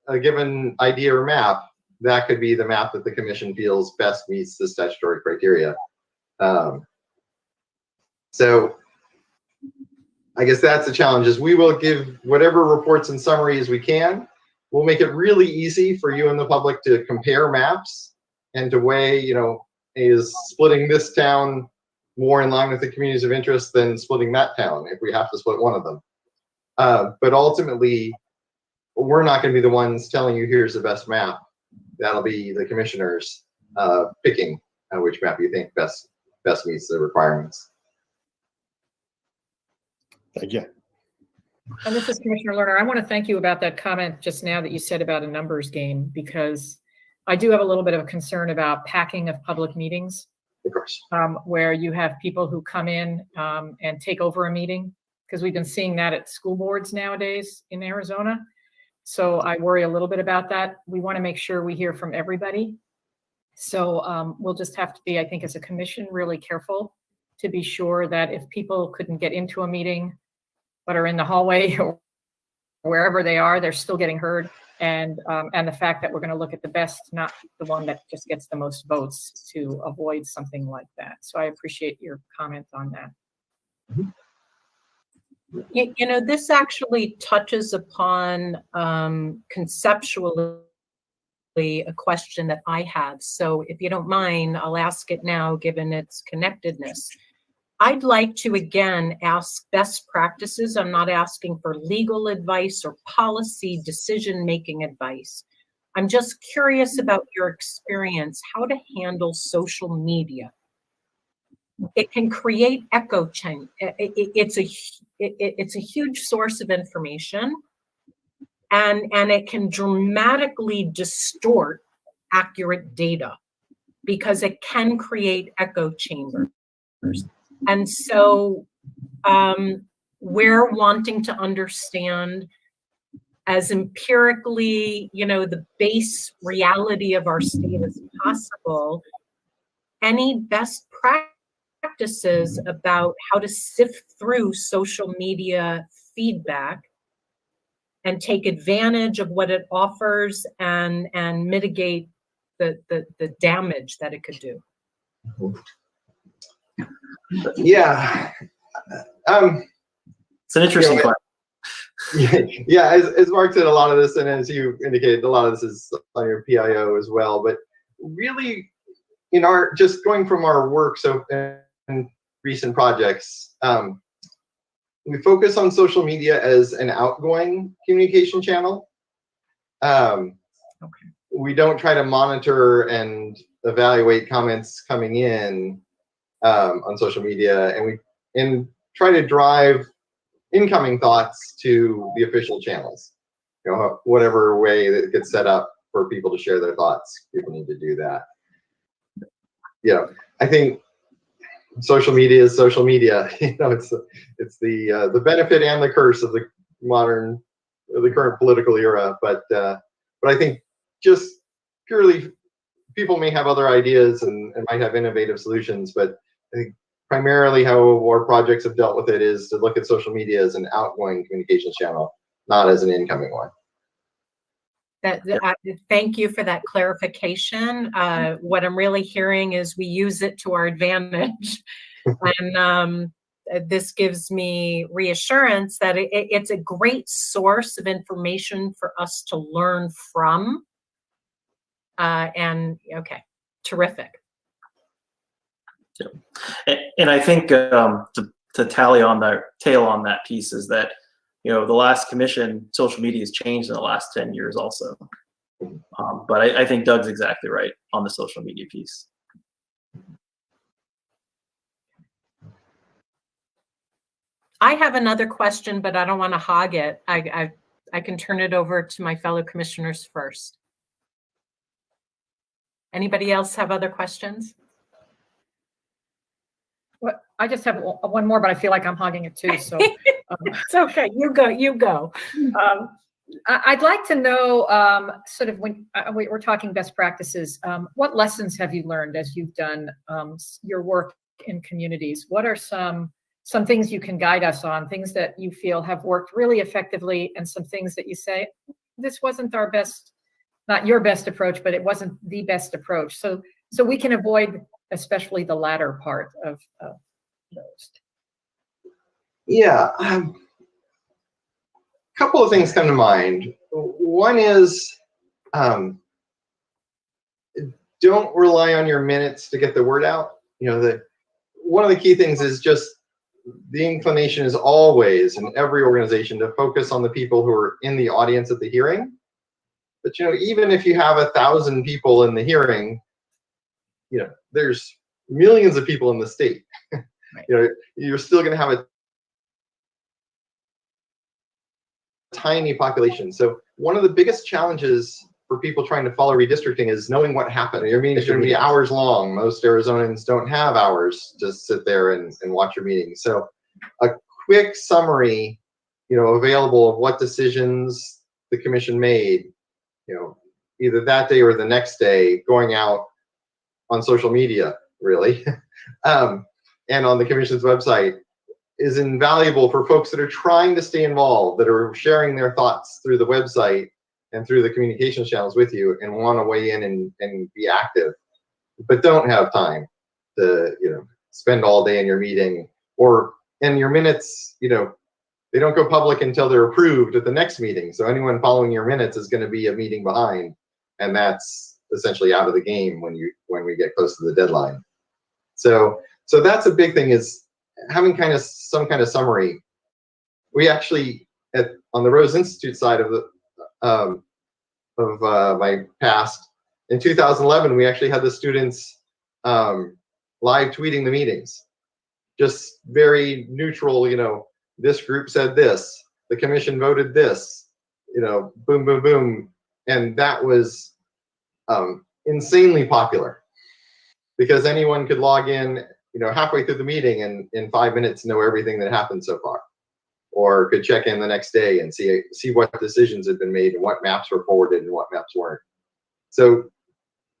S8: a given idea or map, that could be the map that the commission feels best meets the statutory criteria. So I guess that's the challenge, is we will give whatever reports and summaries we can. We'll make it really easy for you and the public to compare maps and to weigh, is splitting this town more in line with the communities of interest than splitting that town if we have to split one of them. But ultimately, we're not going to be the ones telling you here's the best map. That'll be the commissioners picking which map you think best meets the requirements.
S3: Thank you.
S1: And this is Commissioner Lerner. I want to thank you about that comment just now that you said about a numbers game, because I do have a little bit of a concern about packing of public meetings.
S8: Of course.
S1: Where you have people who come in and take over a meeting, because we've been seeing that at school boards nowadays in Arizona. So I worry a little bit about that. We want to make sure we hear from everybody. So we'll just have to be, I think, as a commission, really careful to be sure that if people couldn't get into a meeting but are in the hallway or wherever they are, they're still getting heard. And the fact that we're going to look at the best, not the one that just gets the most votes, to avoid something like that. So I appreciate your comment on that.
S2: This actually touches upon conceptually a question that I have. So if you don't mind, I'll ask it now, given its connectedness. I'd like to, again, ask best practices. I'm not asking for legal advice or policy decision-making advice. I'm just curious about your experience, how to handle social media. It can create echo chamber. It's a huge source of information, and it can dramatically distort accurate data because it can create echo chambers. And so we're wanting to understand as empirically, the base reality of our state as possible, any best practices about how to sift through social media feedback and take advantage of what it offers and mitigate the damage that it could do.
S8: Yeah.
S7: It's an interesting question.
S8: Yeah, as Mark said, a lot of this, and as you indicated, a lot of this is on your PIO as well. But really, in our just going from our work, so in recent projects, we focus on social media as an outgoing communication channel. We don't try to monitor and evaluate comments coming in on social media, and try to drive incoming thoughts to the official channels. Whatever way that it gets set up for people to share their thoughts, people need to do that. I think social media is social media. It's the benefit and the curse of the current political era. But I think just purely, people may have other ideas and might have innovative solutions, but I think primarily how our projects have dealt with it is to look at social media as an outgoing communications channel, not as an incoming one.
S2: Thank you for that clarification. What I'm really hearing is we use it to our advantage. And this gives me reassurance that it's a great source of information for us to learn from. Okay, terrific.
S7: And I think to tally on that tail on that piece is that the last commission, social media has changed in the last 10 years also. But I think Doug's exactly right on the social media piece.
S2: I have another question, but I don't want to hog it. I can turn it over to my fellow commissioners first. Anybody else have other questions?
S1: Well, I just have one more, but I feel like I'm hogging it too. So
S2: it's okay. You go.
S1: I'd like to know, sort of when we're talking best practices, what lessons have you learned as you've done your work in communities? What are some things you can guide us on, things that you feel have worked really effectively, and some things that you say, this wasn't our best, not your best approach, but it wasn't the best approach. So we can avoid especially the latter part of those.
S8: Yeah. A couple of things come to mind. One is don't rely on your minutes to get the word out. One of the key things is just the inclination is always in every organization to focus on the people who are in the audience at the hearing. But even if you have 1,000 people in the hearing, there's millions of people in the state. Right. You're still going to have a tiny population. So one of the biggest challenges for people trying to follow redistricting is knowing what happened. Your meeting is going to be hours long. Most Arizonans don't have hours to sit there and watch your meeting. So a quick summary, available of what decisions the commission made, either that day or the next day, going out on social media, really, and on the commission's website, is invaluable for folks that are trying to stay involved, that are sharing their thoughts through the website and through the communication channels with you and want to weigh in and be active, but don't have time to, spend all day in your meeting, and your minutes, they don't go public until they're approved at the next meeting. So anyone following your minutes is going to be a meeting behind, and that's essentially out of the game when we get close to the deadline. So that's a big thing, is having some kind of summary. We actually on the Rose Institute side of my past, in 2011, we actually had the students live tweeting the meetings, just very neutral. This group said this, the commission voted this, boom, boom, boom, and that was insanely popular because anyone could log in, halfway through the meeting and in 5 minutes know everything that happened so far, or could check in the next day and see what decisions have been made and what maps were forwarded and what maps weren't. So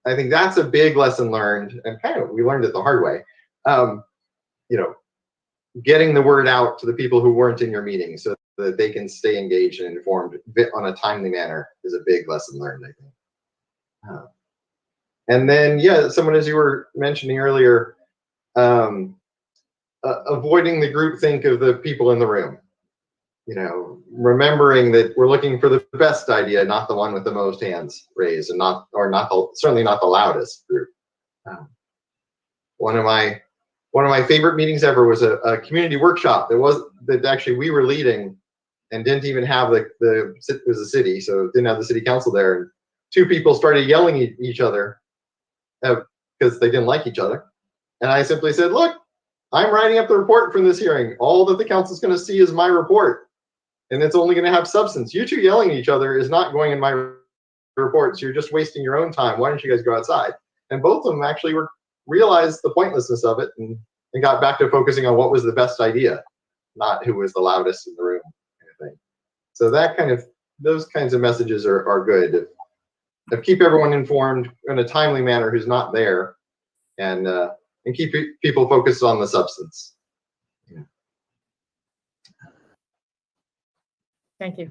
S8: I think that's a big lesson learned, and kind of we learned it the hard way. Getting the word out to the people who weren't in your meeting so that they can stay engaged and informed on a timely manner is a big lesson learned, I think. And then, yeah, someone, as you were mentioning earlier, avoiding the groupthink of the people in the room. Remembering that we're looking for the best idea, not the one with the most hands raised, and certainly not the loudest group. One of my favorite meetings ever was a community workshop that actually we were leading, and didn't even have it was a city, so it didn't have the city council there. And two people started yelling at each other because they didn't like each other. And I simply said, look, I'm writing up the report from this hearing. All that the council's going to see is my report, and it's only going to have substance. You two yelling at each other is not going in my reports. You're just wasting your own time. Why don't you guys go outside? And both of them actually realized the pointlessness of it and got back to focusing on what was the best idea, not who was the loudest in the room, kind of thing. So those kinds of messages are good. To keep everyone informed in a timely manner who's not there, and keep people focused on the substance. Yeah.
S1: Thank you.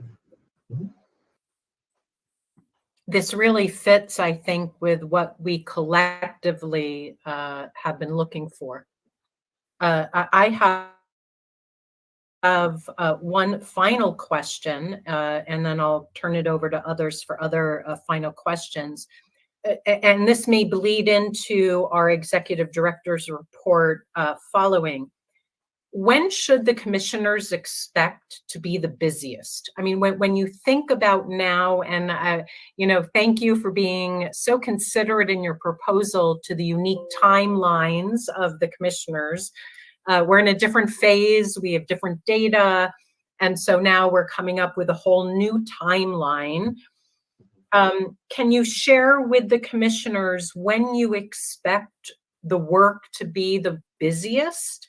S2: This really fits, I think, with what we collectively have been looking for. I have one final question, and then I'll turn it over to others for other final questions. And this may bleed into our executive director's report following. When should the commissioners expect to be the busiest? I mean, when you think about now, and thank you for being so considerate in your proposal to the unique timelines of the commissioners. We're in a different phase, we have different data, and so now we're coming up with a whole new timeline. Can you share with the commissioners when you expect the work to be the busiest?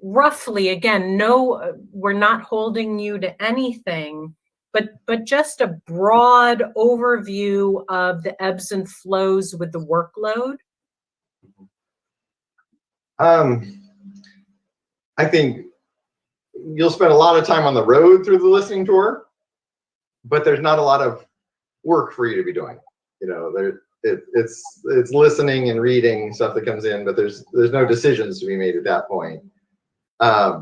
S2: Roughly, again, no, we're not holding you to anything, but just a broad overview of the ebbs and flows with the workload.
S8: I think you'll spend a lot of time on the road through the listening tour, but there's not a lot of work for you to be doing. It's listening and reading stuff that comes in, but there's no decisions to be made at that point. I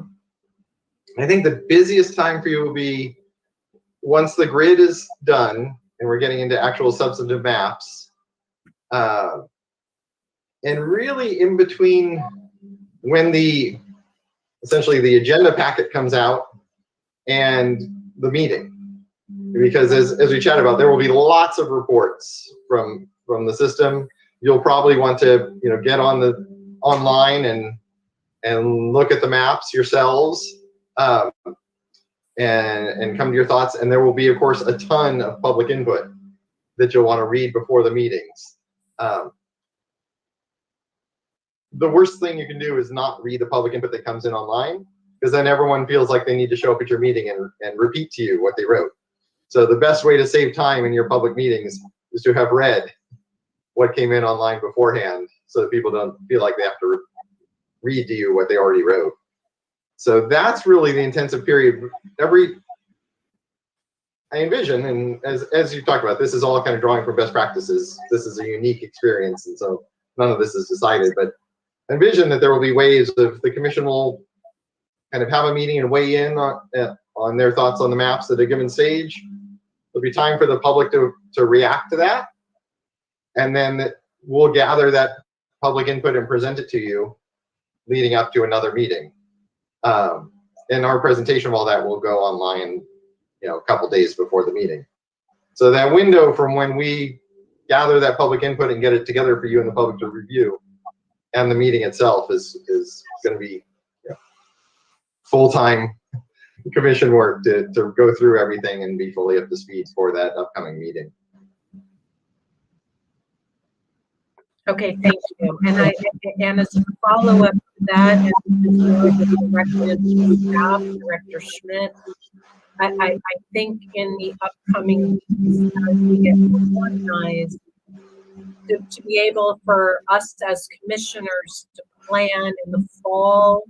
S8: think the busiest time for you will be once the grid is done and we're getting into actual substantive maps, and really in between when essentially the agenda packet comes out and the meeting. Because as we chat about, there will be lots of reports from the system. You'll probably want to get online and look at the maps yourselves, and come to your thoughts. And there will be, of course, a ton of public input that you'll want to read before the meetings. The worst thing you can do is not read the public input that comes in online, because then everyone feels like they need to show up at your meeting and repeat to you what they wrote. So the best way to save time in your public meetings is to have read what came in online beforehand, so that people don't feel like they have to read to you what they already wrote. So that's really the intensive period. I envision, and as you talked about, this is all kind of drawing from best practices. This is a unique experience, and so none of this is decided, but envision that there will be ways of the commission will kind of have a meeting and weigh in on their thoughts on the maps at a given stage. There'll be time for the public to react to that, and then we'll gather that public input and present it to you leading up to another meeting. And our presentation of all that will go online, a couple days before the meeting. So that window from when we gather that public input and get it together for you and the public to review, and the meeting itself is going to be full-time commission work to go through everything and be fully up to speed for that upcoming meeting.
S2: Okay, thank you. And as a follow-up to that, and this is more directed to staff, Director Schmidt, I think in the upcoming weeks, as we get more organized, to be able for us as commissioners to plan in the fall,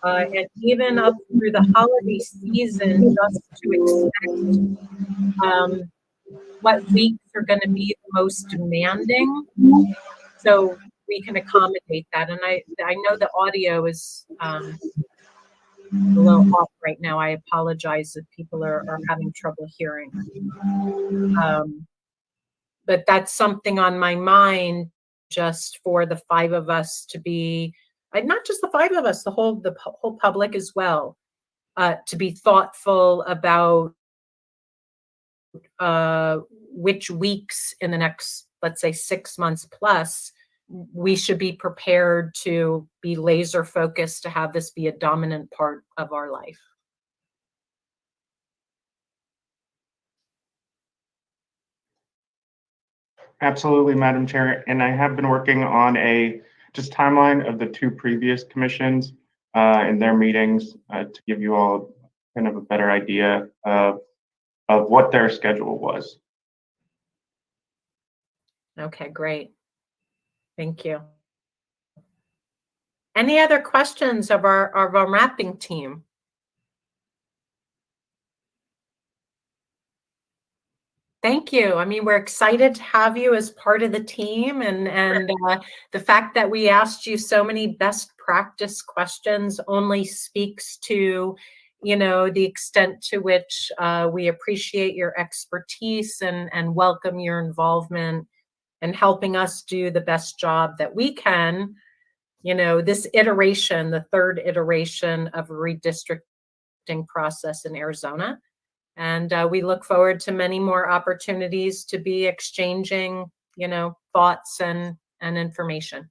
S2: and even up through the holiday season, just to expect what weeks are going to be the most demanding, so we can accommodate that. And I know the audio is a little off right now. I apologize if people are having trouble hearing. But that's something on my mind, just for the 5 of us to be, not just the 5 of us, the whole public as well, to be thoughtful about which weeks in the next, let's say 6 months plus, we should be prepared to be laser focused to have this be a dominant part of our life.
S10: Absolutely, Madam Chair. And I have been working on a just timeline of the 2 previous commissions and their meetings to give you all kind of a better idea of what their schedule was.
S2: Okay, great. Thank you. Any other questions of our mapping team? Thank you. I mean, we're excited to have you as part of the team, and the fact that we asked you so many best practice questions only speaks to, you know, the extent to which we appreciate your expertise and welcome your involvement in helping us do the best job that we can. You know, this iteration, the 3rd iteration of a redistricting process in Arizona. And we look forward to many more opportunities to be exchanging, you know, thoughts and information.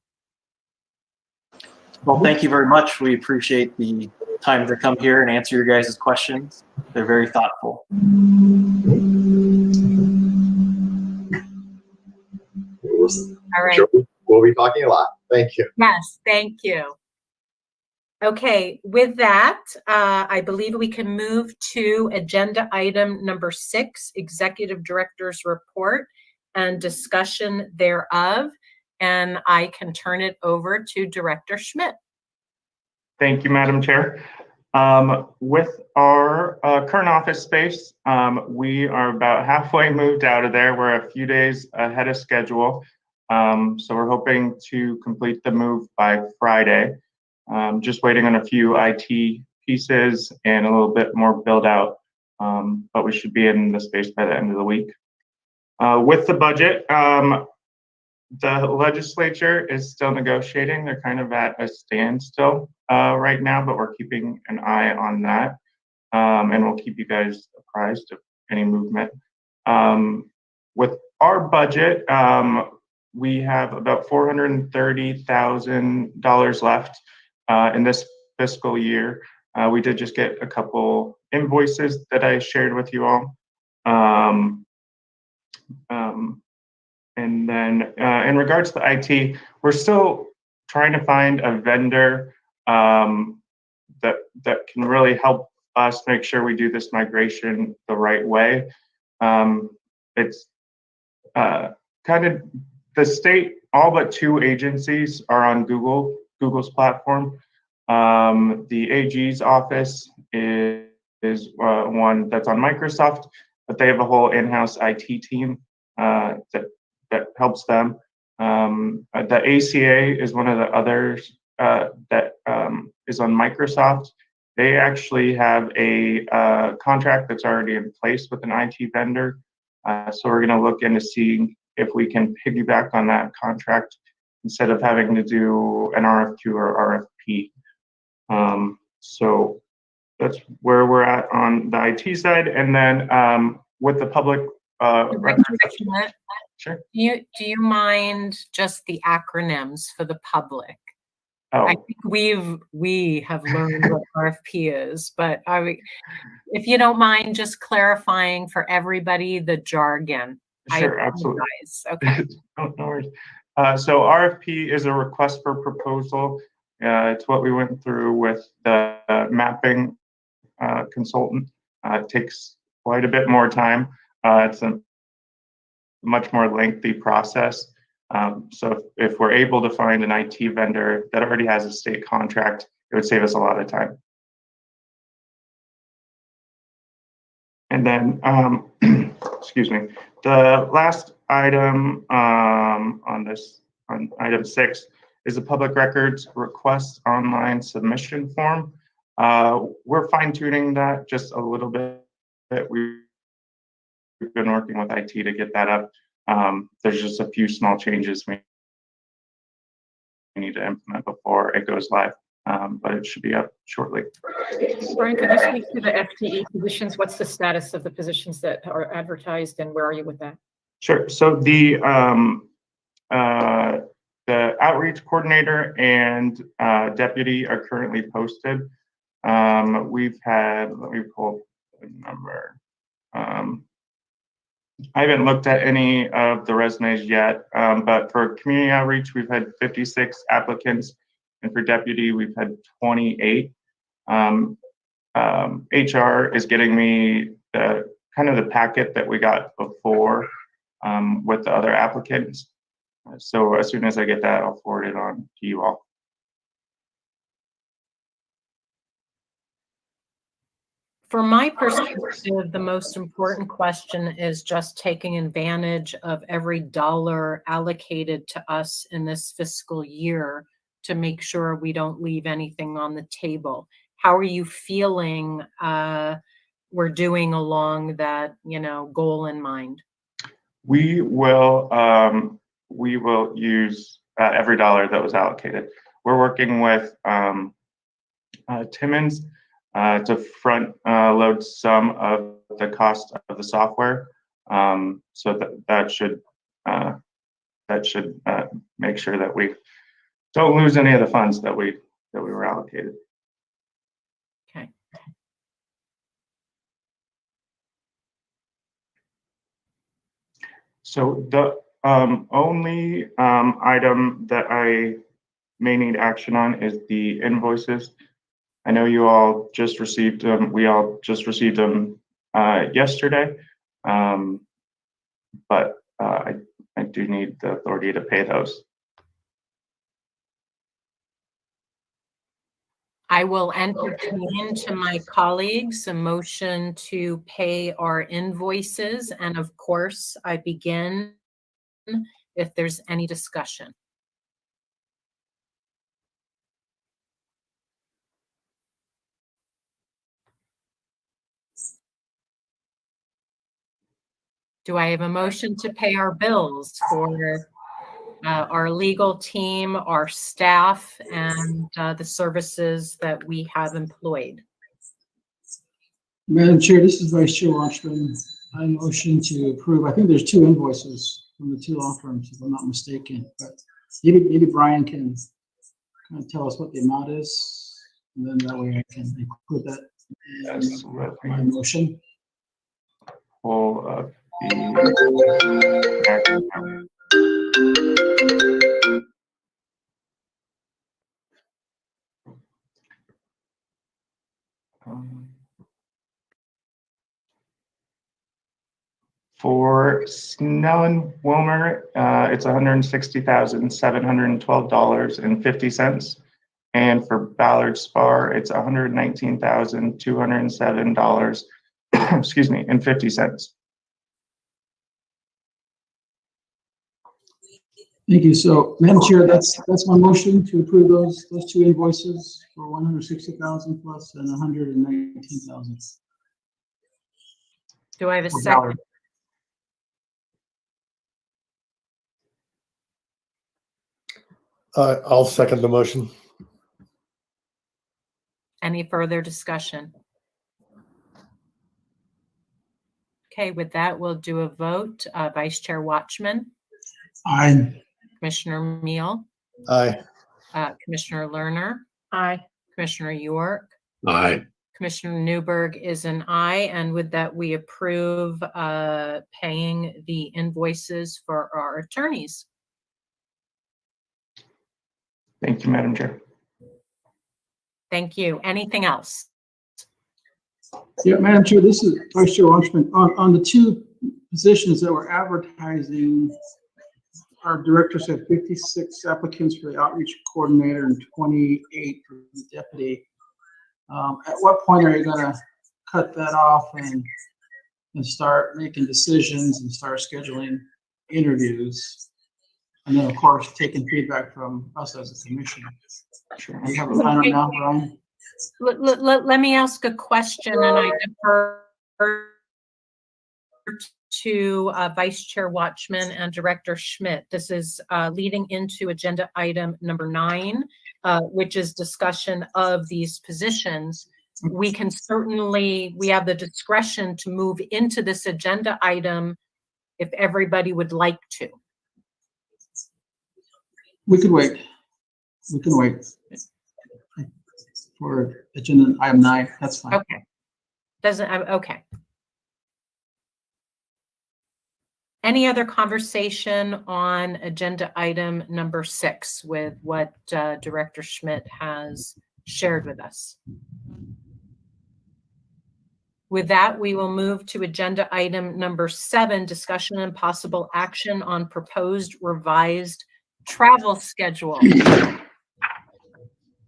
S7: Well, thank you very much. We appreciate the time to come here and answer your guys' questions. They're very thoughtful.
S2: All right.
S8: Sure. We'll be talking a lot. Thank you.
S2: Yes, thank you. Okay, with that, I believe we can move to agenda item number 6, Executive Director's Report and discussion thereof. And I can turn it over to Director Schmidt.
S10: Thank you, Madam Chair. With our current office space, we are about halfway moved out of there. We're a few days ahead of schedule. So we're hoping to complete the move by Friday. Just waiting on a few IT pieces and a little bit more build out, but we should be in the space by the end of the week. With the budget, the legislature is still negotiating. They're kind of at a standstill right now, but we're keeping an eye on that. And we'll keep you guys apprised of any movement. With our budget, we have about $430,000 left in this fiscal year. We did just get a couple invoices that I shared with you all. And then in regards to IT, we're still trying to find a vendor that can really help us make sure we do this migration the right way. It's kind of the state, all but 2 agencies are on Google's platform. The AG's office is one that's on Microsoft, but they have a whole in-house IT team that helps them. The ACA is one of the others that is on Microsoft. They actually have a contract that's already in place with an IT vendor. So we're going to look into seeing if we can piggyback on that contract instead of having to do an RFQ or RFP. So that's where we're at on the IT side. And then with the public sure.
S2: Do you mind just the acronyms for the public?
S10: Oh.
S2: I think we have learned what RFP is, but if you don't mind just clarifying for everybody the jargon.
S10: Sure, absolutely.
S2: Okay.
S10: No worries. So RFP is a request for proposal. It's what we went through with the mapping consultant. It takes quite a bit more time. It's a much more lengthy process. So if we're able to find an IT vendor that already has a state contract, it would save us a lot of time. And then, excuse me, the last item on item 6 is a public records request online submission form. We're fine tuning that just a little bit. We've been working with IT to get that up. There's just a few small changes we need to implement before it goes live, but it should be up shortly.
S1: Brian, could you speak to the FTE positions? What's the status of the positions that are advertised, and where are you with that?
S10: Sure. So the outreach coordinator and deputy are currently posted. We've had, let me pull the number. I haven't looked at any of the resumes yet, but for community outreach, we've had 56 applicants, and for deputy, we've had 28. HR is getting me the kind of the packet that we got before with the other applicants. So as soon as I get that, I'll forward it on to you all.
S2: From my perspective, the most important question is just taking advantage of every dollar allocated to us in this fiscal year to make sure we don't leave anything on the table. How are you feeling we're doing along that, goal in mind?
S10: We will use every dollar that was allocated. We're working with Timmons to front load some of the cost of the software, so that should make sure that we don't lose any of the funds that we were allocated.
S2: Okay.
S10: So the only item that I may need action on is the invoices. I know you all just received them. We all just received them yesterday, but I do need the authority to pay those.
S2: I will entertain to my colleagues a motion to pay our invoices, and of course, I begin if there's any discussion. Do I have a motion to pay our bills for our legal team, our staff, and the services that we have employed?
S6: Madam Chair, this is Vice Chair Washburn. I motion to approve. I think there's 2 invoices from the 2 law firms, if I'm not mistaken. But maybe Brian can kind of tell us what the amount is, and then that way I can include that in my motion.
S10: Pull up the for Snell and Wilmer, it's $160,712.50, and for Ballard Spar, it's $119,207. Excuse me, and 50 cents.
S6: Thank you. So, Madam Chair, that's my motion to approve those 2 invoices for $160,000 plus and $119,000.
S2: Do I have a second?
S3: I'll second the motion.
S2: Any further discussion? Okay, with that, we'll do a vote. Vice Chair Watchman.
S6: Aye.
S2: Commissioner Meal.
S3: Aye.
S2: Commissioner Lerner.
S1: Aye.
S2: Commissioner York.
S4: Aye.
S2: Commissioner Newberg is an aye, and with that, we approve paying the invoices for our attorneys.
S10: Thank you, Madam Chair.
S2: Thank you. Anything else?
S6: Yeah, Madam Chair, this is Vice Chair Washington. On the two positions that we're advertising, our directors have 56 applicants for the outreach coordinator and 28 for the deputy. At what point are you going to cut that off and start making decisions and start scheduling interviews? And then, of course, taking feedback from us as a commission.
S10: Sure.
S6: Do you have a plan on now, Brian?
S2: Let me ask a question, and I defer to Vice Chair Watchman and Director Schmidt. This is leading into agenda item number 9, which is discussion of these positions. We can certainly, we have the discretion to move into this agenda item if everybody would like to.
S6: We could wait. We can wait for agenda item 9. That's fine.
S2: Okay. Okay. Any other conversation on agenda item number 6 with what Director Schmidt has shared with us? With that, we will move to agenda item number 7, discussion and possible action on proposed revised travel schedule.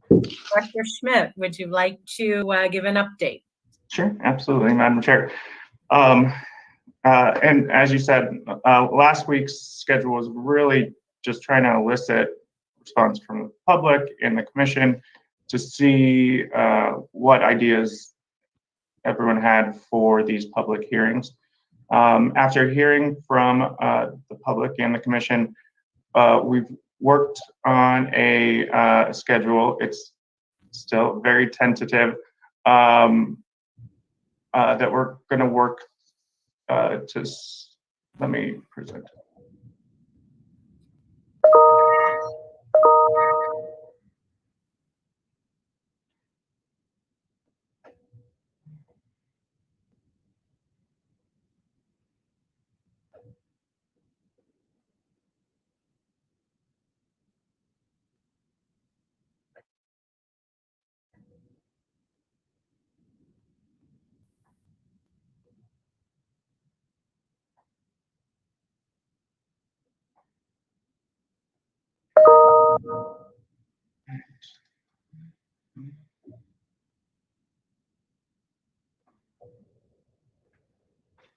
S2: Director Schmidt, would you like to give an update?
S10: Sure, absolutely, Madam Chair. And as you said, last week's schedule was really just trying to elicit response from the public and the commission to see what ideas everyone had for these public hearings. After hearing from the public and the commission, we've worked on a schedule. It's still very tentative, that we're going to work let me present.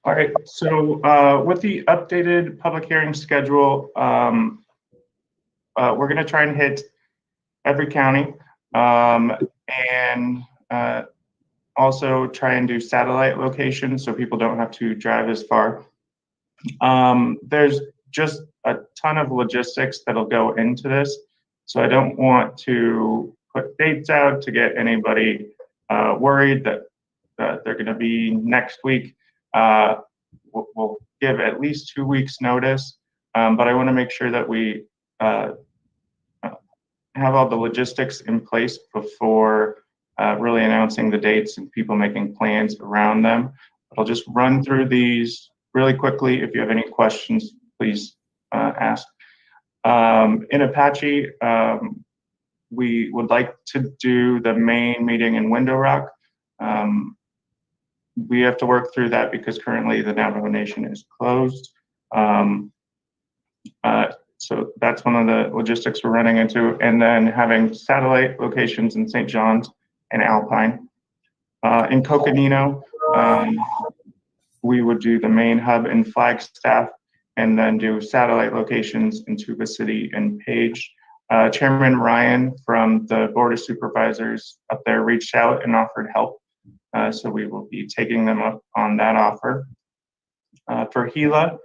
S10: All right, so with the updated public hearing schedule, we're going to try and hit every county, and also try and do satellite locations so people don't have to drive as far. There's just a ton of logistics that'll go into this, so I don't want to put dates out to get anybody worried that they're going to be next week. We'll give at least 2 weeks notice, but I want to make sure that we have all the logistics in place before really announcing the dates and people making plans around them. I'll just run through these really quickly. If you have any questions, please ask. In Apache, we would like to do the main meeting in Window Rock. We have to work through that because currently the Navajo Nation is closed. So that's one of the logistics we're running into. And then having satellite locations in St. John's and Alpine. In Coconino, we would do the main hub in Flagstaff and then do satellite locations in Tuba City and Page. Chairman Ryan from the Board of Supervisors up there reached out and offered help. So we will be taking them up on that offer. For Gila,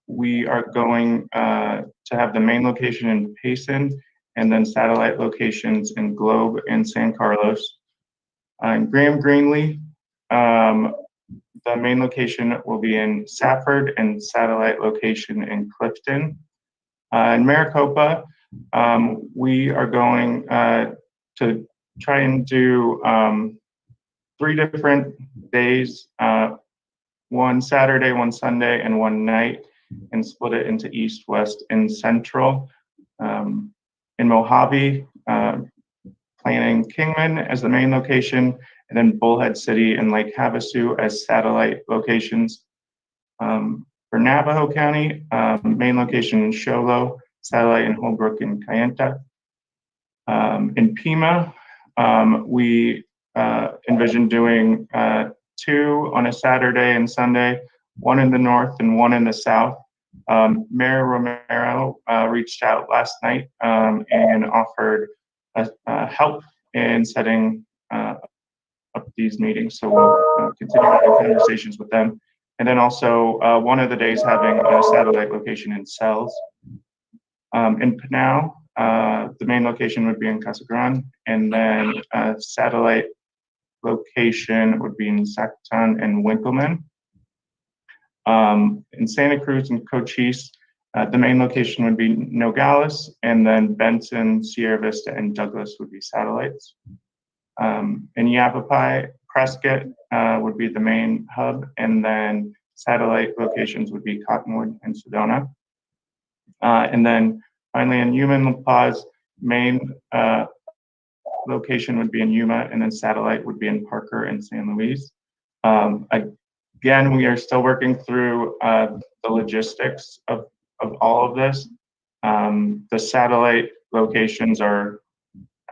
S10: we are going to have the main location in Payson and then satellite locations in Globe and San Carlos. In Graham Greenlee, the main location will be in Safford and satellite location in Clifton. In Maricopa, we are going to try and do 3 different days, one Saturday, one Sunday, and one night, and split it into East, West, and Central. In Mojave, planning Kingman as the main location, and then Bullhead City and Lake Havasu as satellite locations. For Navajo County, main location in Show satellite in Holbrook and Kayenta. In Pima, we envision doing 2 on a Saturday and Sunday, 1 in the north and 1 in the south. Mayor Romero reached out last night and offered help in setting up these meetings. So we'll continue having conversations with them. And then also one of the days having a satellite location in Cells. In Pinal, the main location would be in Casa Grande, and then a satellite location would be in Sacton and Winkleman. In Santa Cruz and Cochise, the main location would be Nogales, and then Benson, Sierra Vista, and Douglas would be satellites. In Yavapai, Prescott would be the main hub, and then satellite locations would be Cottonwood and Sedona. And then finally in Yuma and La Paz, main location would be in Yuma, and then satellite would be in Parker and San Luis. Again, we are still working through the logistics of all of this. The satellite locations are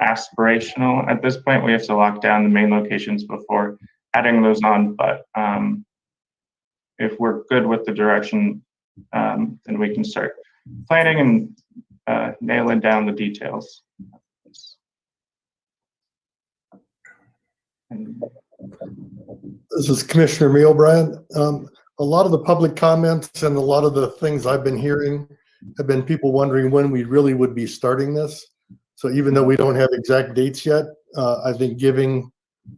S10: aspirational. At this point, we have to lock down the main locations before adding those on, but if we're good with the direction, then we can start planning and nailing down the details.
S3: This is Commissioner Meehl, Brian. A lot of the public comments and a lot of the things I've been hearing have been people wondering when we really would be starting this. So even though we don't have exact dates yet, I think giving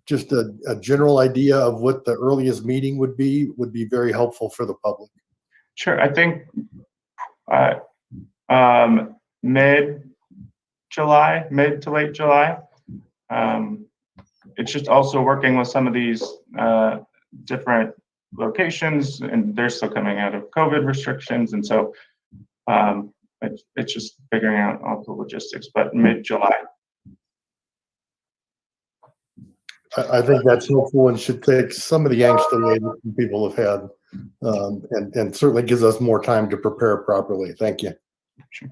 S3: just a general idea of what the earliest meeting would be very helpful for the public.
S10: Sure, I think mid-July, mid to late July. It's just also working with some of these different locations, and they're still coming out of COVID restrictions, and so it's just figuring out all the logistics, but mid-July.
S3: I think that's helpful and should take some of the angst away that people have had, and certainly gives us more time to prepare properly. Thank you.
S10: Sure.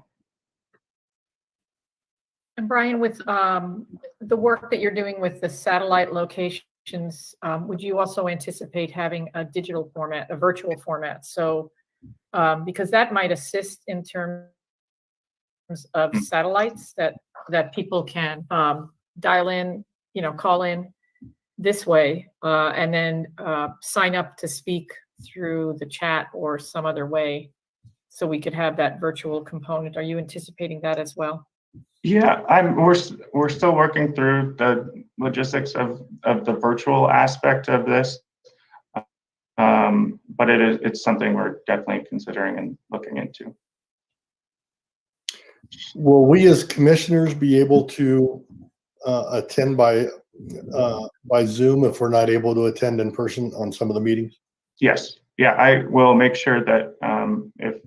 S1: And Brian, with the work that you're doing with the satellite locations, would you also anticipate having a digital format, a virtual format? So, because that might assist in terms of satellites that people can dial in, call in this way, and then sign up to speak through the chat or some other way, so we could have that virtual component. Are you anticipating that as well?
S10: Yeah, we're still working through the logistics of the virtual aspect of this, but it's something we're definitely considering and looking into.
S3: Will we as commissioners be able to attend by Zoom if we're not able to attend in person on some of the meetings?
S10: Yes, yeah, I will make sure that if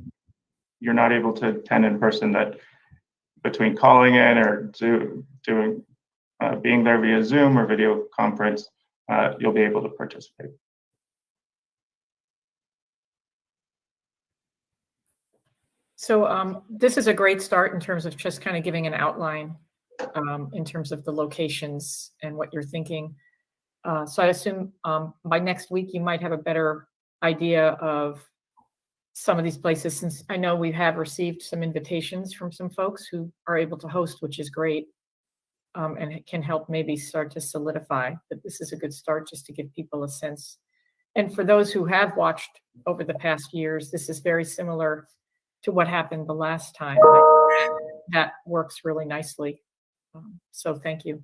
S10: you're not able to attend in person, that between calling in or doing being there via Zoom or video conference, you'll be able to participate.
S1: So this is a great start in terms of just kind of giving an outline in terms of the locations and what you're thinking. So I assume by next week you might have a better idea of some of these places, since I know we have received some invitations from some folks who are able to host, which is great, and it can help maybe start to solidify that this is a good start, just to give people a sense. And for those who have watched over the past years, this is very similar to what happened the last time. That works really nicely. So thank you.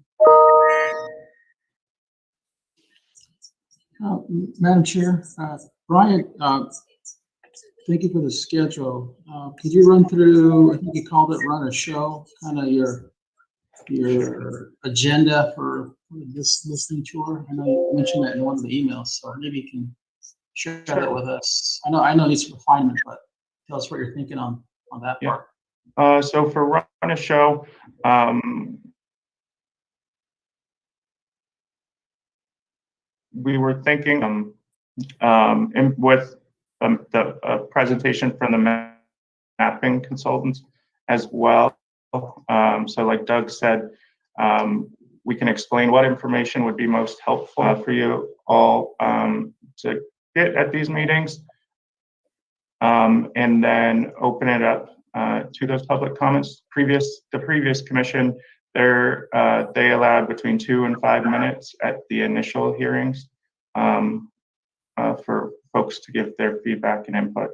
S6: Madam Chair, Brian, thank you for the schedule. Could you run through, I think you called it run a show, kind of your your agenda for this listening tour? I know you mentioned that in one of the emails, so maybe you can share that with us. I know it needs refinement, but tell us what you're thinking on that part.
S10: So for Run a Show, we were thinking with the presentation from the mapping consultants as well. So like Doug said, we can explain what information would be most helpful for you all to get at these meetings, and then open it up to those public comments. The previous commission, they allowed between 2 and 5 minutes at the initial hearings for folks to give their feedback and input.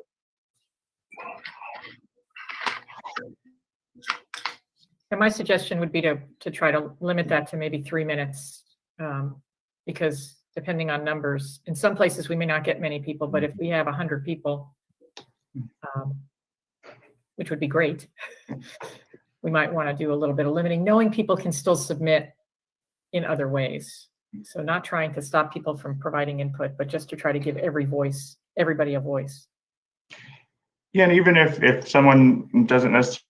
S1: And my suggestion would be to try to limit that to maybe 3 minutes, because depending on numbers, in some places we may not get many people, but if we have 100 people, which would be great, we might want to do a little bit of limiting, knowing people can still submit in other ways. So not trying to stop people from providing input, but just to try to give everybody a voice.
S10: Yeah, and even if someone doesn't necessarily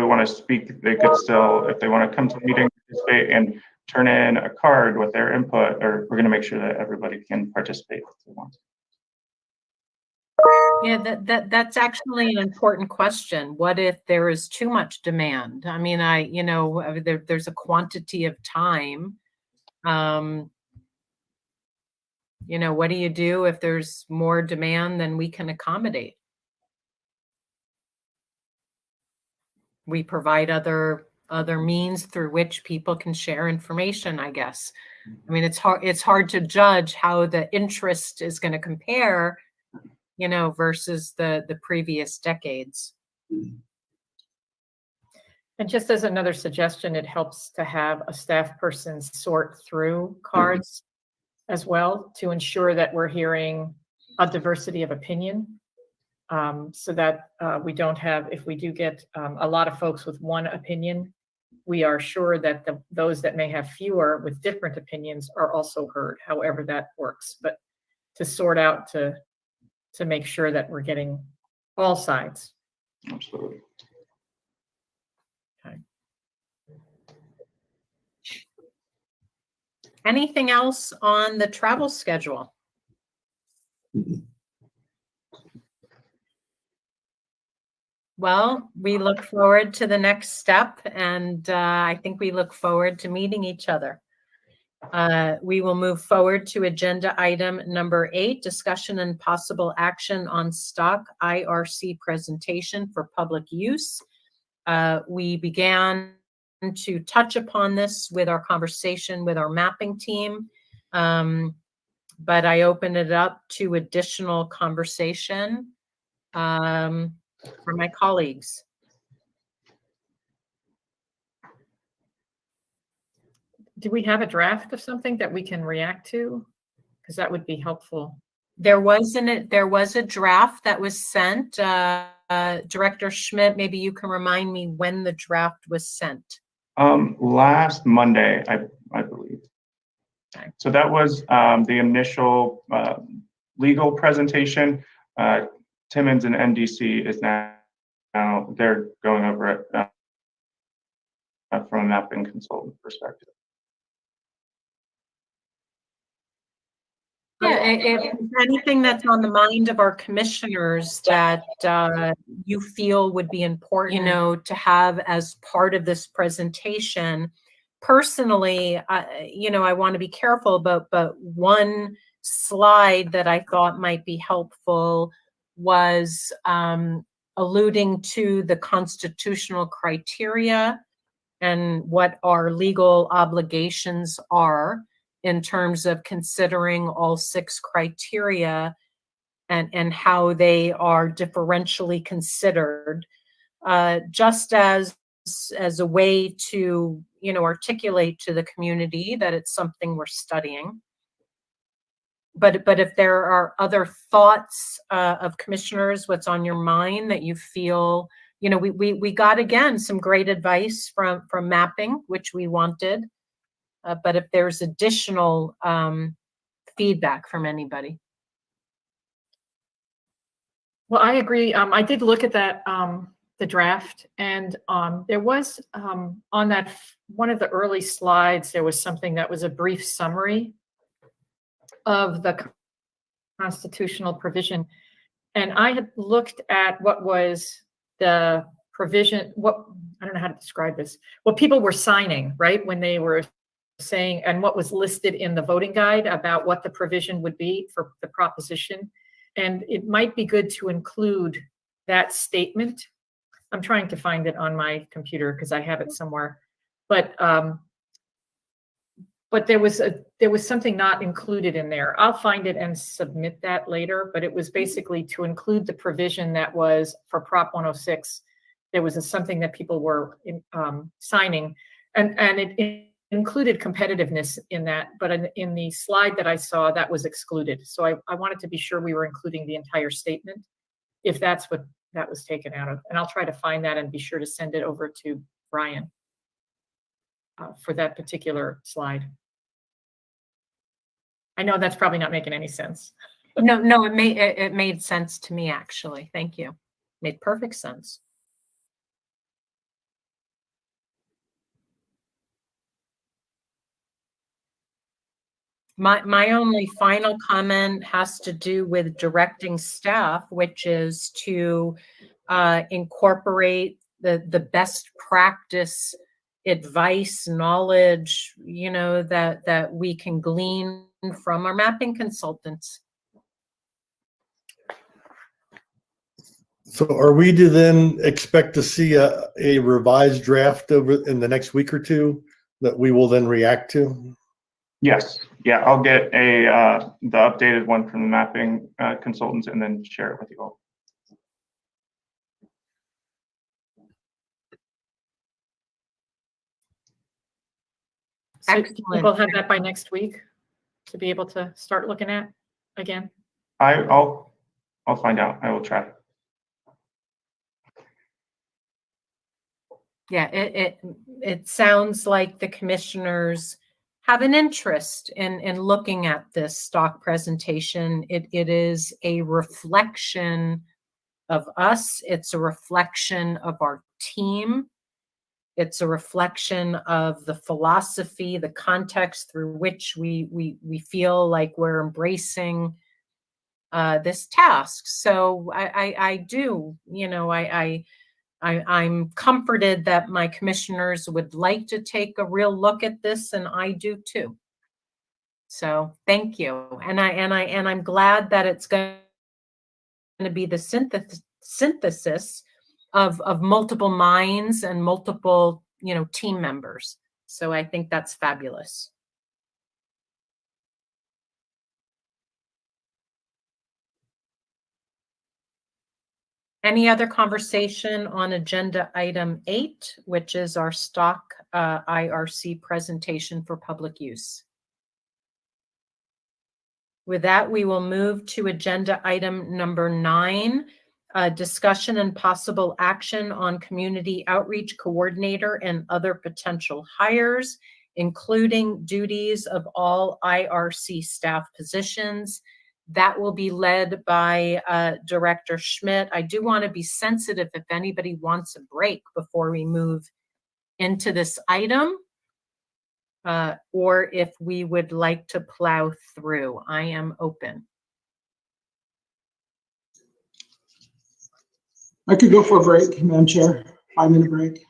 S10: want to speak, they could still, if they want to come to the meeting, participate and turn in a card with their input, or we're going to make sure that everybody can participate if they want.
S2: Yeah, that's actually an important question. What if there is too much demand? I mean, there's a quantity of time. What do you do if there's more demand than we can accommodate? We provide other means through which people can share information, I guess. I mean, it's hard to judge how the interest is going to compare, versus the previous decades.
S1: And just as another suggestion, it helps to have a staff person sort through cards as well to ensure that we're hearing a diversity of opinion, so that we don't have, if we do get a lot of folks with one opinion, we are sure that those that may have fewer with different opinions are also heard, however that works. But to sort out, to make sure that we're getting all sides.
S10: Absolutely.
S1: Okay.
S2: Anything else on the travel schedule? Well, we look forward to the next step, and I think we look forward to meeting each other. We will move forward to agenda item number 8, discussion and possible action on stock IRC presentation for public use. We began to touch upon this with our conversation with our mapping team, but I open it up to additional conversation from my colleagues.
S1: Do we have a draft of something that we can react to? Because that would be helpful.
S2: There was a draft that was sent. Director Schmidt, maybe you can remind me when the draft was sent.
S10: Last Monday, I believe.
S2: Okay.
S10: So that was the initial legal presentation. Timmons and NDC is now they're going over it from a mapping consultant perspective.
S2: Yeah, if anything that's on the mind of our commissioners that you feel would be important, to have as part of this presentation. Personally, I want to be careful, but one slide that I thought might be helpful was alluding to the constitutional criteria and what our legal obligations are in terms of considering all 6 criteria and how they are differentially considered, just as a way to, articulate to the community that it's something we're studying. But if there are other thoughts of commissioners, what's on your mind that you feel you know, we got, again, some great advice from mapping, which we wanted. But if there's additional feedback from anybody.
S1: Well, I agree. I did look at that, the draft, and there was on that one of the early slides, there was something that was a brief summary of the constitutional provision. And I had looked at what was the provision, I don't know how to describe this, what people were signing, right, when they were saying, and what was listed in the voting guide about what the provision would be for the proposition. And it might be good to include that statement. I'm trying to find it on my computer because I have it somewhere. But there was something not included in there. I'll find it and submit that later. But it was basically to include the provision that was for Prop 106. There was something that people were signing, and it included competitiveness in that, but in the slide that I saw, that was excluded. So I wanted to be sure we were including the entire statement, if that's what that was taken out of. And I'll try to find that and be sure to send it over to Brian for that particular slide. I know that's probably not making any sense.
S2: No, it made sense to me, actually. Thank you. Made perfect sense. My only final comment has to do with directing staff, which is to incorporate the best practice advice, knowledge, you know, that we can glean from our mapping consultants.
S3: So are we to then expect to see a revised draft over in the next week or two that we will then react to?
S10: Yes. Yeah, I'll get the updated one from the mapping consultants and then share it with you all.
S1: So
S2: Excellent.
S1: we'll have that by next week to be able to start looking at again.
S10: I'll find out. I will try.
S2: Yeah, it sounds like the commissioners have an interest in looking at this stock presentation. It is a reflection of us. It's a reflection of our team. It's a reflection of the philosophy, the context through which we feel like we're embracing this task. So I do, you know, I'm comforted that my commissioners would like to take a real look at this, and I do too. So thank you, and I'm glad that it's going to be the synthesis of multiple minds and multiple, you know, team members. So I think that's fabulous. Any other conversation on agenda item 8, which is our stock IRC presentation for public use? With that, we will move to agenda item number 9, discussion and possible action on community outreach coordinator and other potential hires, including duties of all IRC staff positions. That will be led by Director Schmidt. I do want to be sensitive if anybody wants a break before we move into this item, or if we would like to plow through. I am open.
S6: I could go for a break, Madam Chair, 5-minute break.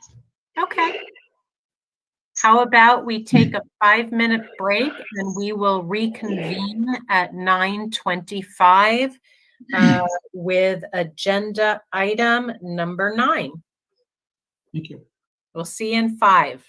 S2: Okay. How about we take a 5-minute break and we will reconvene at 9:25 with agenda item number 9.
S6: Thank you.
S2: We'll see you in 5.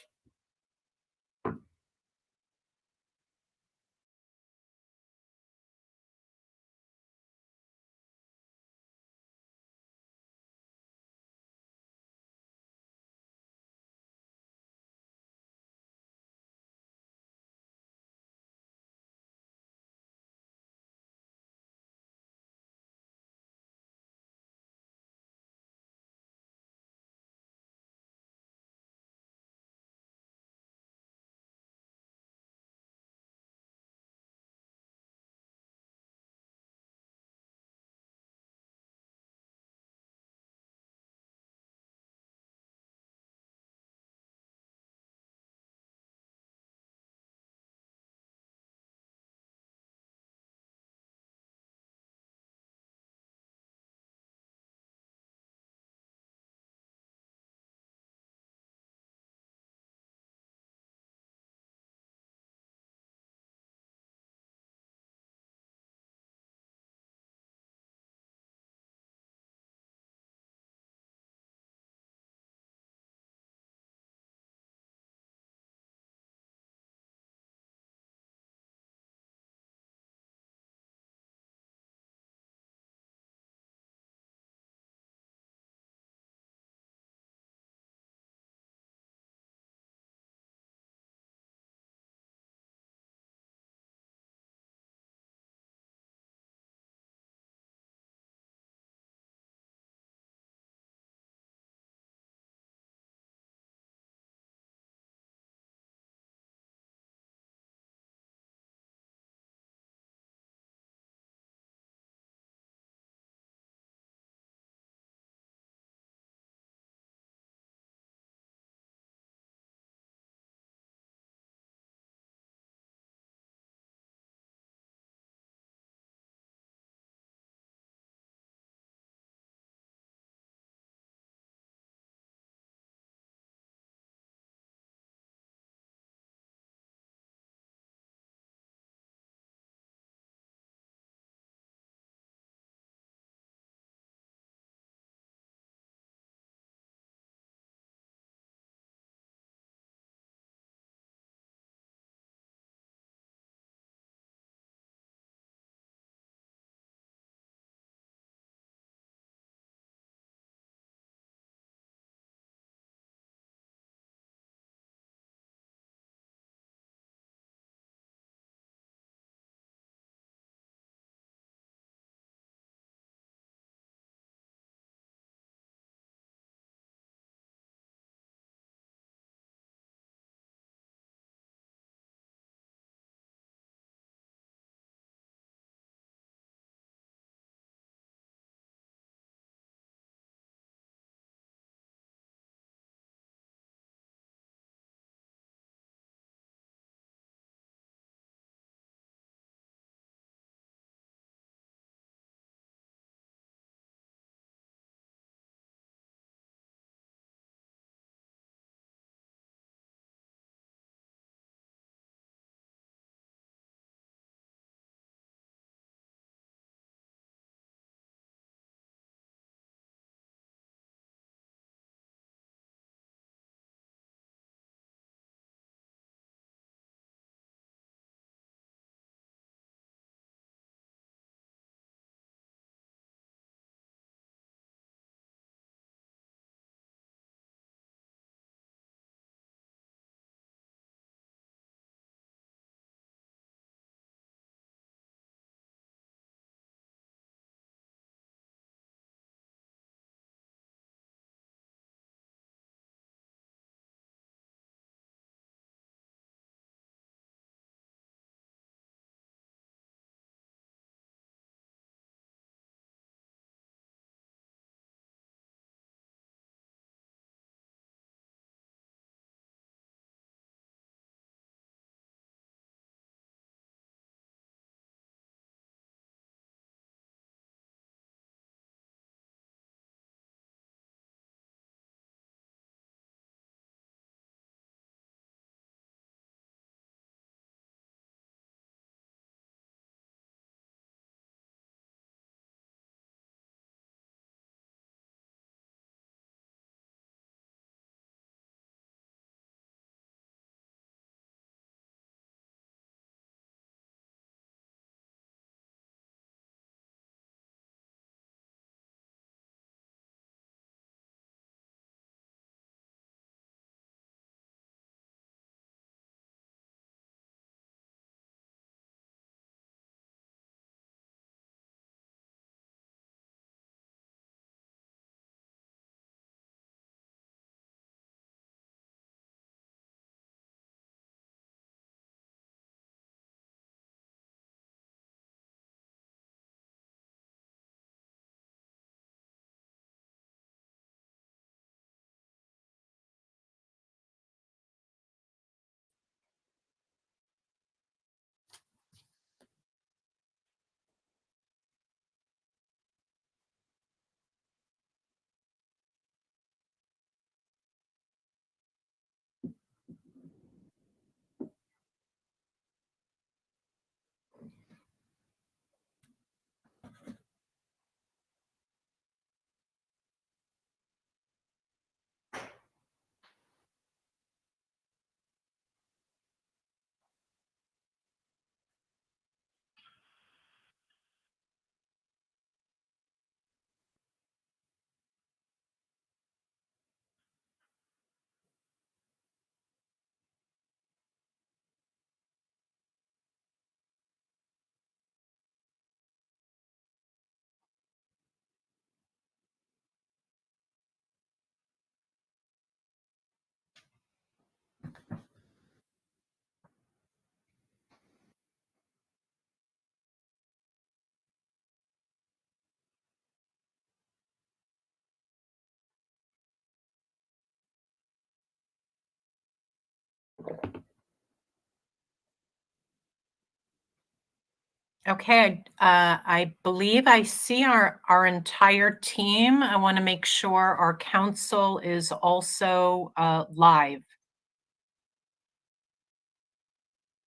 S2: Okay, I believe I see our entire team. I want to make sure our council is also live.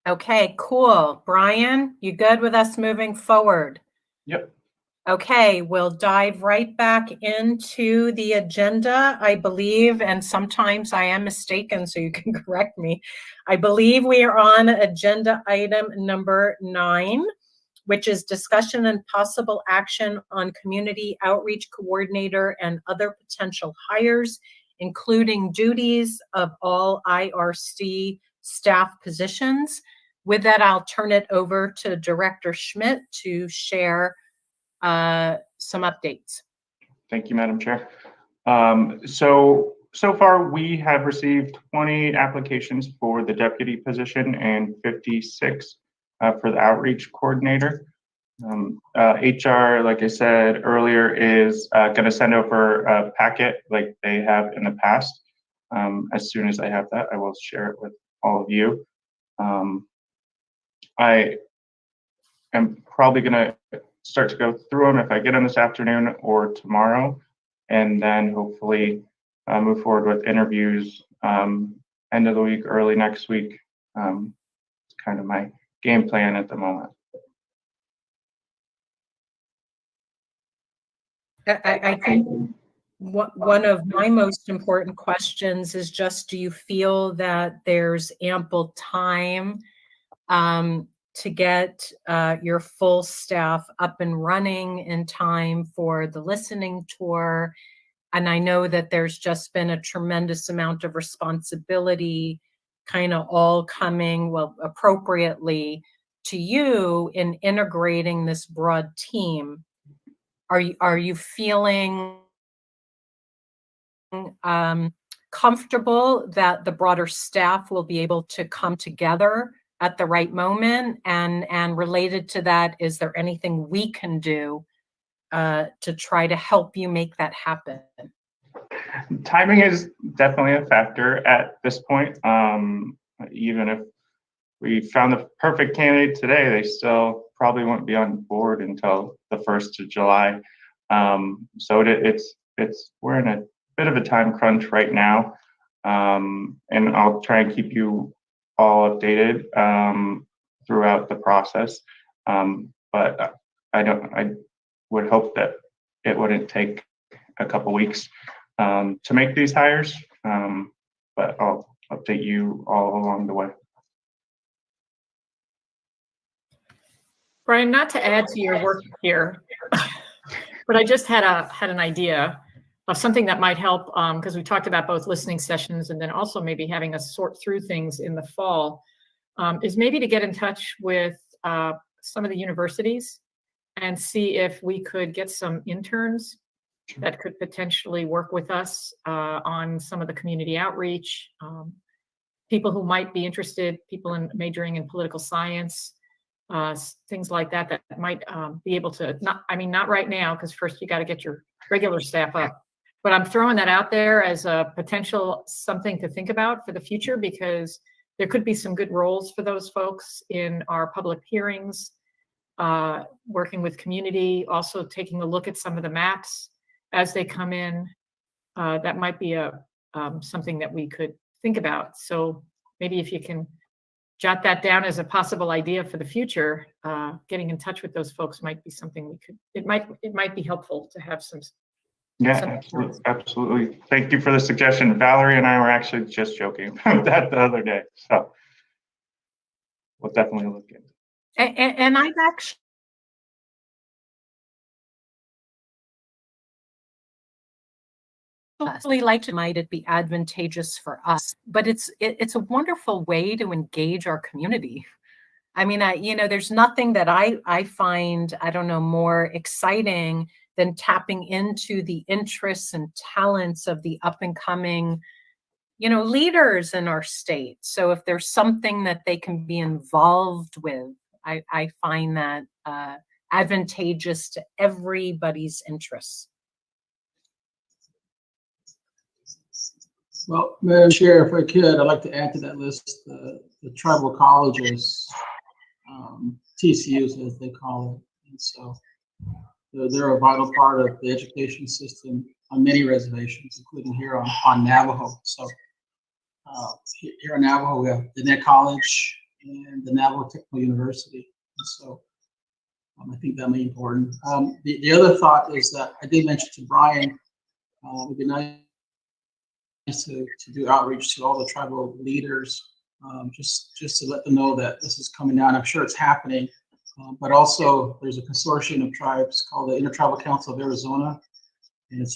S2: Okay, cool. Brian, you good with us moving forward?
S10: Yep.
S2: Okay, we'll dive right back into the agenda, I believe, and sometimes I am mistaken, so you can correct me. I believe we are on agenda item number 9, which is discussion and possible action on community outreach coordinator and other potential hires, including duties of all IRC staff positions. With that, I'll turn it over to Director Schmidt to share some updates.
S10: Thank you, Madam Chair. So far we have received 20 applications for the deputy position and 56 for the outreach coordinator. HR, like I said earlier, is going to send over a packet like they have in the past. As soon as I have that, I will share it with all of you. I am probably going to start to go through them if I get them this afternoon or tomorrow, and then hopefully move forward with interviews end of the week, early next week. It's kind of my game plan at the moment.
S2: I think one of my most important questions is just, do you feel that there's ample time to get your full staff up and running in time for the listening tour? And I know that there's just been a tremendous amount of responsibility kind of all coming, well, appropriately to you in integrating this broad team. Are you feeling comfortable that the broader staff will be able to come together at the right moment? And related to that, is there anything we can do to try to help you make that happen?
S10: Timing is definitely a factor at this point. Even if we found the perfect candidate today, they still probably won't be on board until the 1st of July. So we're in a bit of a time crunch right now. And I'll try and keep you all updated throughout the process. But I would hope that it wouldn't take a couple weeks to make these hires. But I'll update you all along the way.
S1: Brian, not to add to your work here, but I just had an idea of something that might help, because we talked about both listening sessions and then also maybe having us sort through things in the fall, is maybe to get in touch with some of the universities and see if we could get some interns that could potentially work with us on some of the community outreach, people who might be interested, people in majoring in political science, things like that, that might be able to, not right now, because first you got to get your regular staff up. But I'm throwing that out there as a potential something to think about for the future, because there could be some good roles for those folks in our public hearings, working with community, also taking a look at some of the maps as they come in. That might be something that we could think about. So maybe if you can jot that down as a possible idea for the future, getting in touch with those folks might be something we could, it might be helpful to have some.
S10: Yeah, absolutely. Thank you for the suggestion. Valerie and I were actually just joking about that the other day. So we'll definitely look into it.
S2: And I've actually liked it. Might it be advantageous for us? But it's a wonderful way to engage our community. I mean, there's nothing that I find, more exciting than tapping into the interests and talents of the up and coming, leaders in our state. So if there's something that they can be involved with, I find that advantageous to everybody's interests.
S6: Well, Madam Chair, if I could, I'd like to add to that list the tribal colleges TCUs, as they call it. And so they're a vital part of the education system on many reservations, including here on Navajo. So here in Navajo, we have the Net College and the Navajo Technical University. And so I think that may be important. The other thought is that I did mention to Brian, it would be nice to do outreach to all the tribal leaders, just to let them know that this is coming down. I'm sure it's happening, but also there's a consortium of tribes called the Intertribal Council of Arizona, and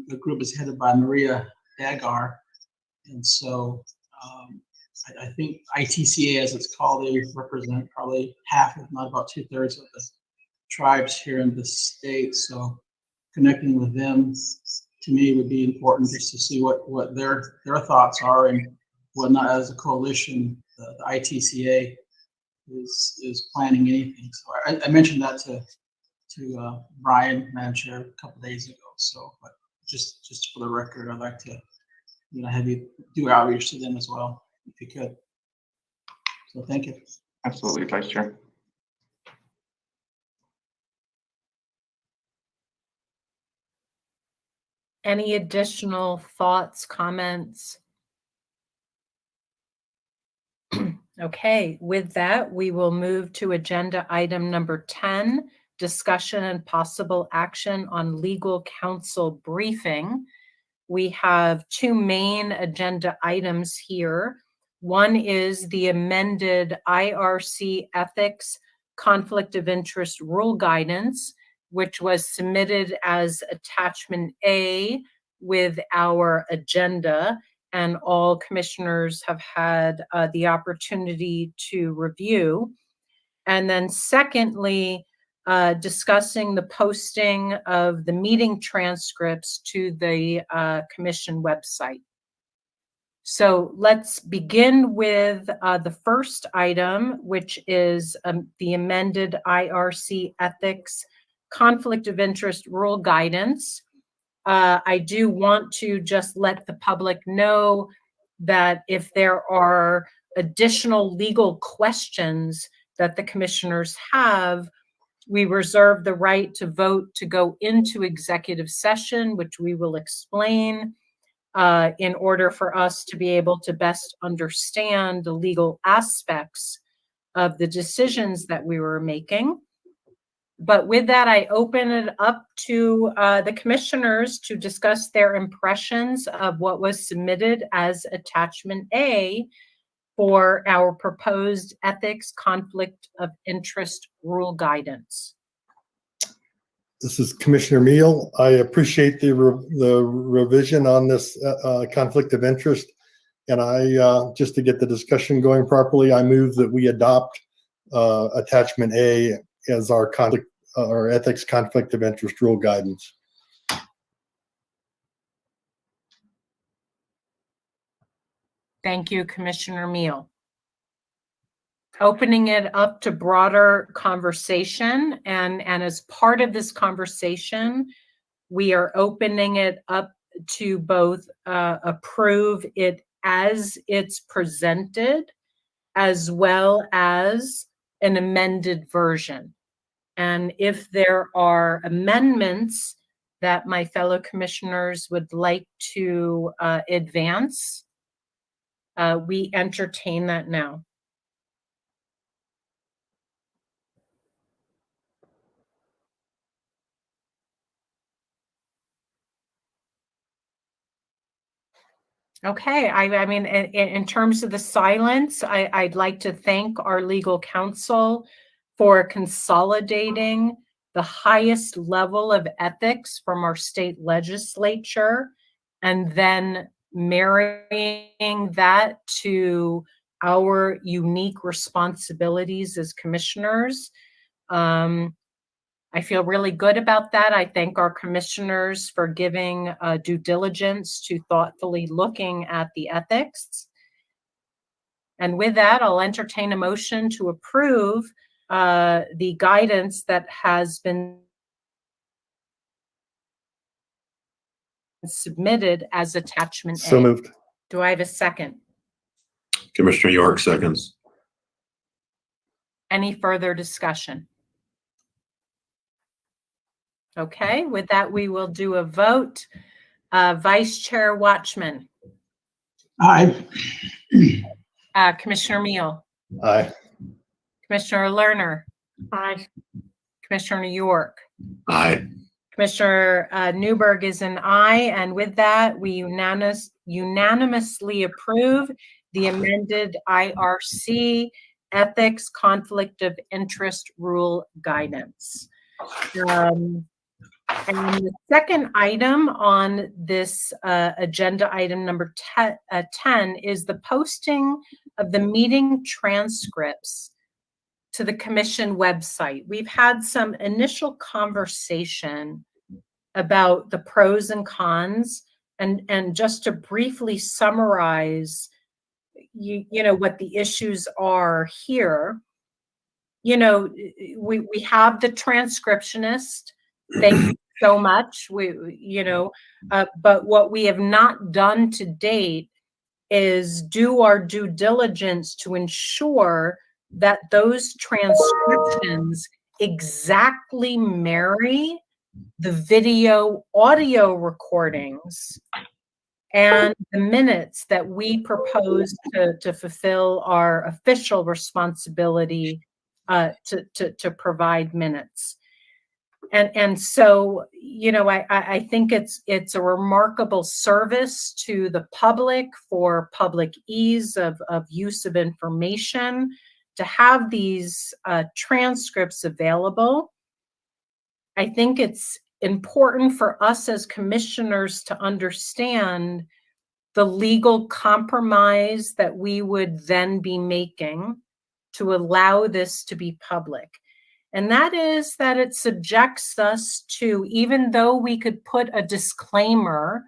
S6: the group is headed by Maria Dagar. And so I think ITCA, as it's called, they represent probably half, if not about 2/3 of the tribes here in the state. So connecting with them, to me, would be important, just to see what their thoughts are and whatnot. As a coalition, the ITCA is planning anything. So I mentioned that to Brian, Madam Chair, a couple days ago. So, but just for the record, I'd like to have you do outreach to them as well, if you could. So thank you.
S10: Absolutely, Vice Chair.
S2: Any additional thoughts, comments? Okay, with that, we will move to agenda item number 10, discussion and possible action on legal counsel briefing. We have two main agenda items here. One is the amended IRC ethics conflict of interest rule guidance, which was submitted as attachment A with our agenda, and all commissioners have had the opportunity to review. And then secondly, discussing the posting of the meeting transcripts to the commission website. So let's begin with the first item, which is the amended IRC ethics conflict of interest rule guidance. I do want to just let the public know that if there are additional legal questions that the commissioners have, we reserve the right to vote to go into executive session, which we will explain in order for us to be able to best understand the legal aspects of the decisions that we were making. But with that, I open it up to the commissioners to discuss their impressions of what was submitted as attachment A for our proposed ethics conflict of interest rule guidance.
S3: This is Commissioner Meal. I appreciate the revision on this conflict of interest. And I, just to get the discussion going properly, I move that we adopt attachment A as our ethics conflict of interest rule guidance.
S2: Thank you, Commissioner Meal. Opening it up to broader conversation, and as part of this conversation, we are opening it up to both approve it as it's presented, as well as an amended version. And if there are amendments that my fellow commissioners would like to advance, we entertain that now. Okay, I mean, in terms of the silence, I'd like to thank our legal counsel for consolidating the highest level of ethics from our state legislature and then marrying that to our unique responsibilities as commissioners. I feel really good about that. I thank our commissioners for giving due diligence to thoughtfully looking at the ethics. And with that, I'll entertain a motion to approve the guidance that has been submitted as attachment A.
S3: So moved.
S2: Do I have a second?
S4: Commissioner York seconds.
S2: Any further discussion? Okay, with that, we will do a vote. Vice Chair Watchman.
S6: Aye.
S2: Commissioner Meal.
S3: Aye.
S2: Commissioner Lerner.
S1: Aye.
S2: Commissioner York.
S4: Aye.
S2: Commissioner Newberg is an aye, and with that, we unanimously approve the amended IRC Ethics Conflict of Interest Rule Guidance. And the second item on this agenda item number 10 is the posting of the meeting transcripts to the commission website. We've had some initial conversation about the pros and cons, and just to briefly summarize, you know, what the issues are here. You know, we have the transcriptionist. Thank you so much. But what we have not done to date is do our due diligence to ensure that those transcriptions exactly marry the video audio recordings and the minutes that we propose to fulfill our official responsibility to provide minutes. And so, you know, I think it's a remarkable service to the public for public ease of use of information to have these transcripts available. I think it's important for us as commissioners to understand the legal compromise that we would then be making to allow this to be public. And that is that it subjects us to, even though we could put a disclaimer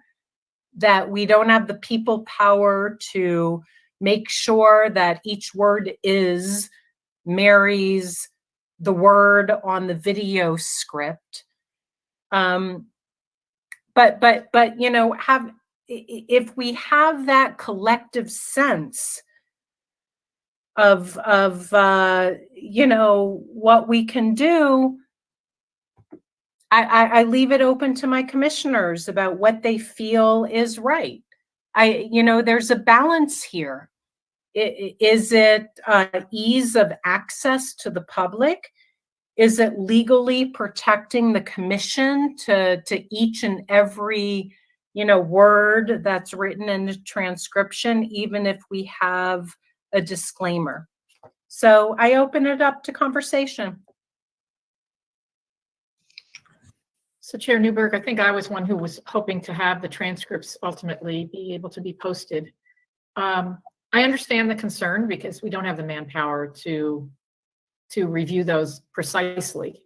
S2: that we don't have the people power to make sure that each word marries the word on the video script. But you know, if we have that collective sense of you know, what we can do, I leave it open to my commissioners about what they feel is right. You know, there's a balance here. Is it ease of access to the public? Is it legally protecting the commission to each and every, you know, word that's written in the transcription, even if we have a disclaimer? So I open it up to conversation.
S1: So Chair Newberg, I think I was one who was hoping to have the transcripts ultimately be able to be posted. I understand the concern because we don't have the manpower to review those precisely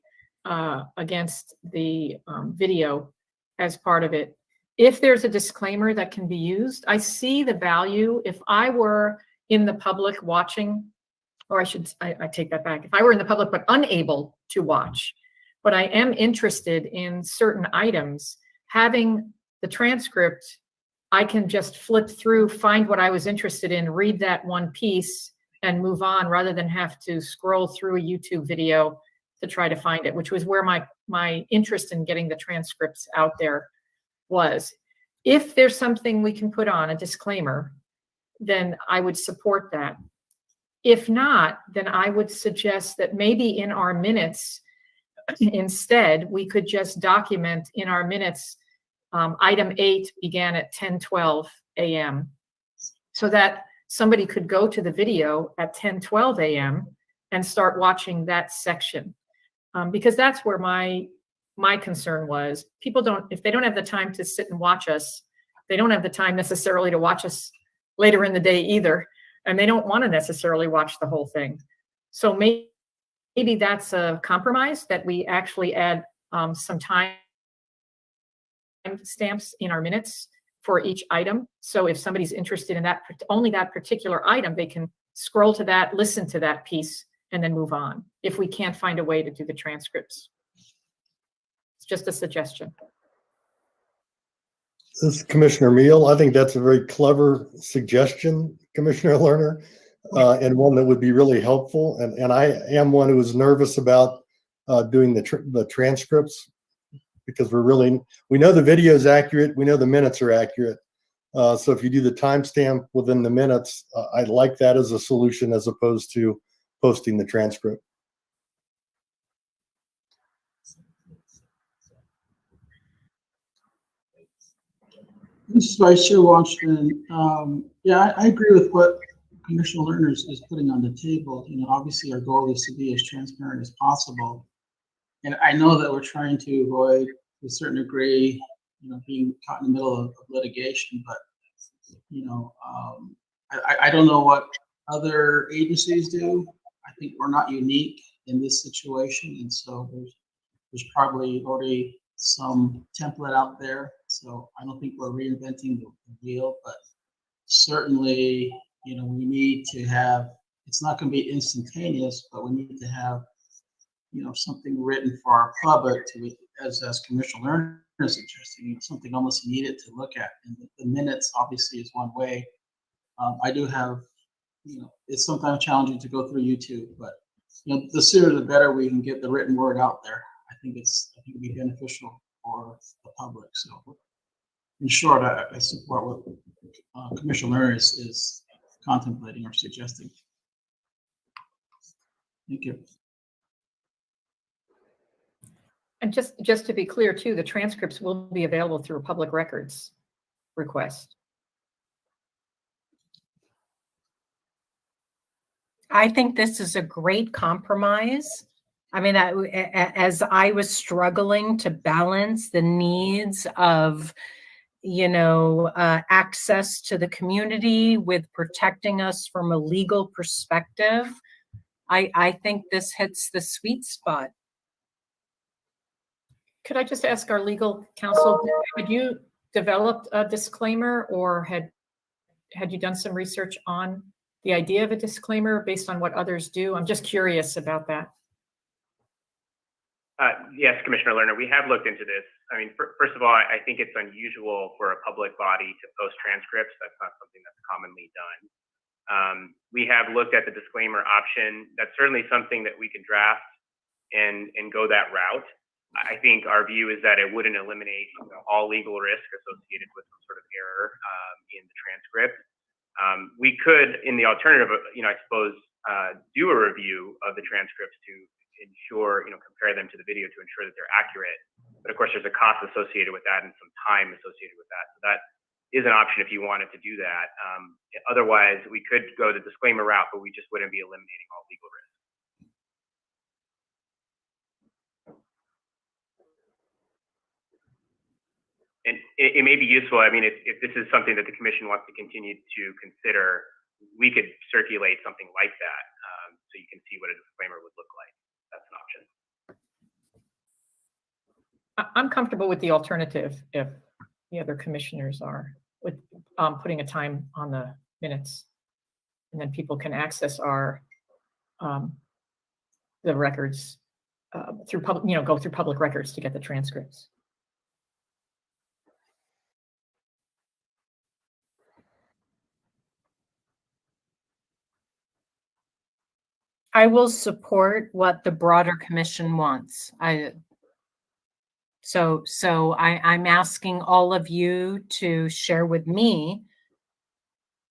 S1: against the video as part of it. If there's a disclaimer that can be used, I see the value. If I were in the public watching, or I take that back. If I were in the public but unable to watch, but I am interested in certain items, having the transcript, I can just flip through, find what I was interested in, read that one piece, and move on rather than have to scroll through a YouTube video to try to find it, which was where my interest in getting the transcripts out there was. If there's something we can put on, a disclaimer, then I would support that. If not, then I would suggest that maybe in our minutes, instead, we could just document in our minutes, item 8 began at 10:12 a.m. so that somebody could go to the video at 10:12 a.m. and start watching that section. Because that's where my concern was. People don't, if they don't have the time to sit and watch us, they don't have the time necessarily to watch us later in the day either. And they don't want to necessarily watch the whole thing. So maybe that's a compromise, that we actually add some time stamps in our minutes for each item. So if somebody's interested in that, only that particular item, they can scroll to that, listen to that piece, and then move on, if we can't find a way to do the transcripts. It's just a suggestion.
S3: This is Commissioner Meal. I think that's a very clever suggestion, Commissioner Lerner. and one that would be really helpful. And I am one who is nervous about doing the transcripts, because we know the video is accurate, we know the minutes are accurate. So if you do the timestamp within the minutes, I'd like that as a solution as opposed to posting the transcript.
S6: This is Vice Chair Washington. Yeah, I agree with what Commissioner Lerner is putting on the table. You know, obviously our goal is to be as transparent as possible. And I know that we're trying to avoid, to a certain degree, you know, being caught in the middle of litigation, but, you know, I don't know what other agencies do. I think we're not unique in this situation. And so there's probably already some template out there. So I don't think we're reinventing the wheel, but certainly, you know, we need to have, it's not going to be instantaneous, but we need to have, you know, something written for our public to, as Commissioner Lerner is suggesting, you know, something almost immediate to look at. And the minutes obviously is one way. I do have, you know, it's sometimes challenging to go through YouTube, but, you know, the sooner the better we can get the written word out there. I think it'd be beneficial for the public. So in short, I support what Commissioner Lerner is contemplating or suggesting. Thank you.
S1: And just to be clear too, the transcripts will be available through a public records request.
S2: I think this is a great compromise. I mean, as I was struggling to balance the needs of, you know, access to the community with protecting us from a legal perspective, I think this hits the sweet spot.
S1: Could I just ask our legal counsel, had you developed a disclaimer, or had you done some research on the idea of a disclaimer based on what others do? I'm just curious about that.
S11: Yes, Commissioner Lerner, we have looked into this. I mean, first of all, I think it's unusual for a public body to post transcripts. That's not something that's commonly done. We have looked at the disclaimer option. That's certainly something that we can draft and go that route. I think our view is that it wouldn't eliminate, you know, all legal risk associated with some sort of error in the transcript. We could, in the alternative, you know, I suppose, do a review of the transcripts to ensure, you know, compare them to the video to ensure that they're accurate. But of course, there's a cost associated with that and some time associated with that. So that is an option if you wanted to do that. Otherwise, we could go the disclaimer route, but we just wouldn't be eliminating all legal risk. And it may be useful. I mean, if this is something that the commission wants to continue to consider, we could circulate something like that so you can see what a disclaimer would look like. That's an option.
S1: I'm comfortable with the alternative if the other commissioners are, with putting a time on the minutes, and then people can access our the records through public, you know, go through public records to get the transcripts.
S2: I will support what the broader commission wants. So I'm asking all of you to share with me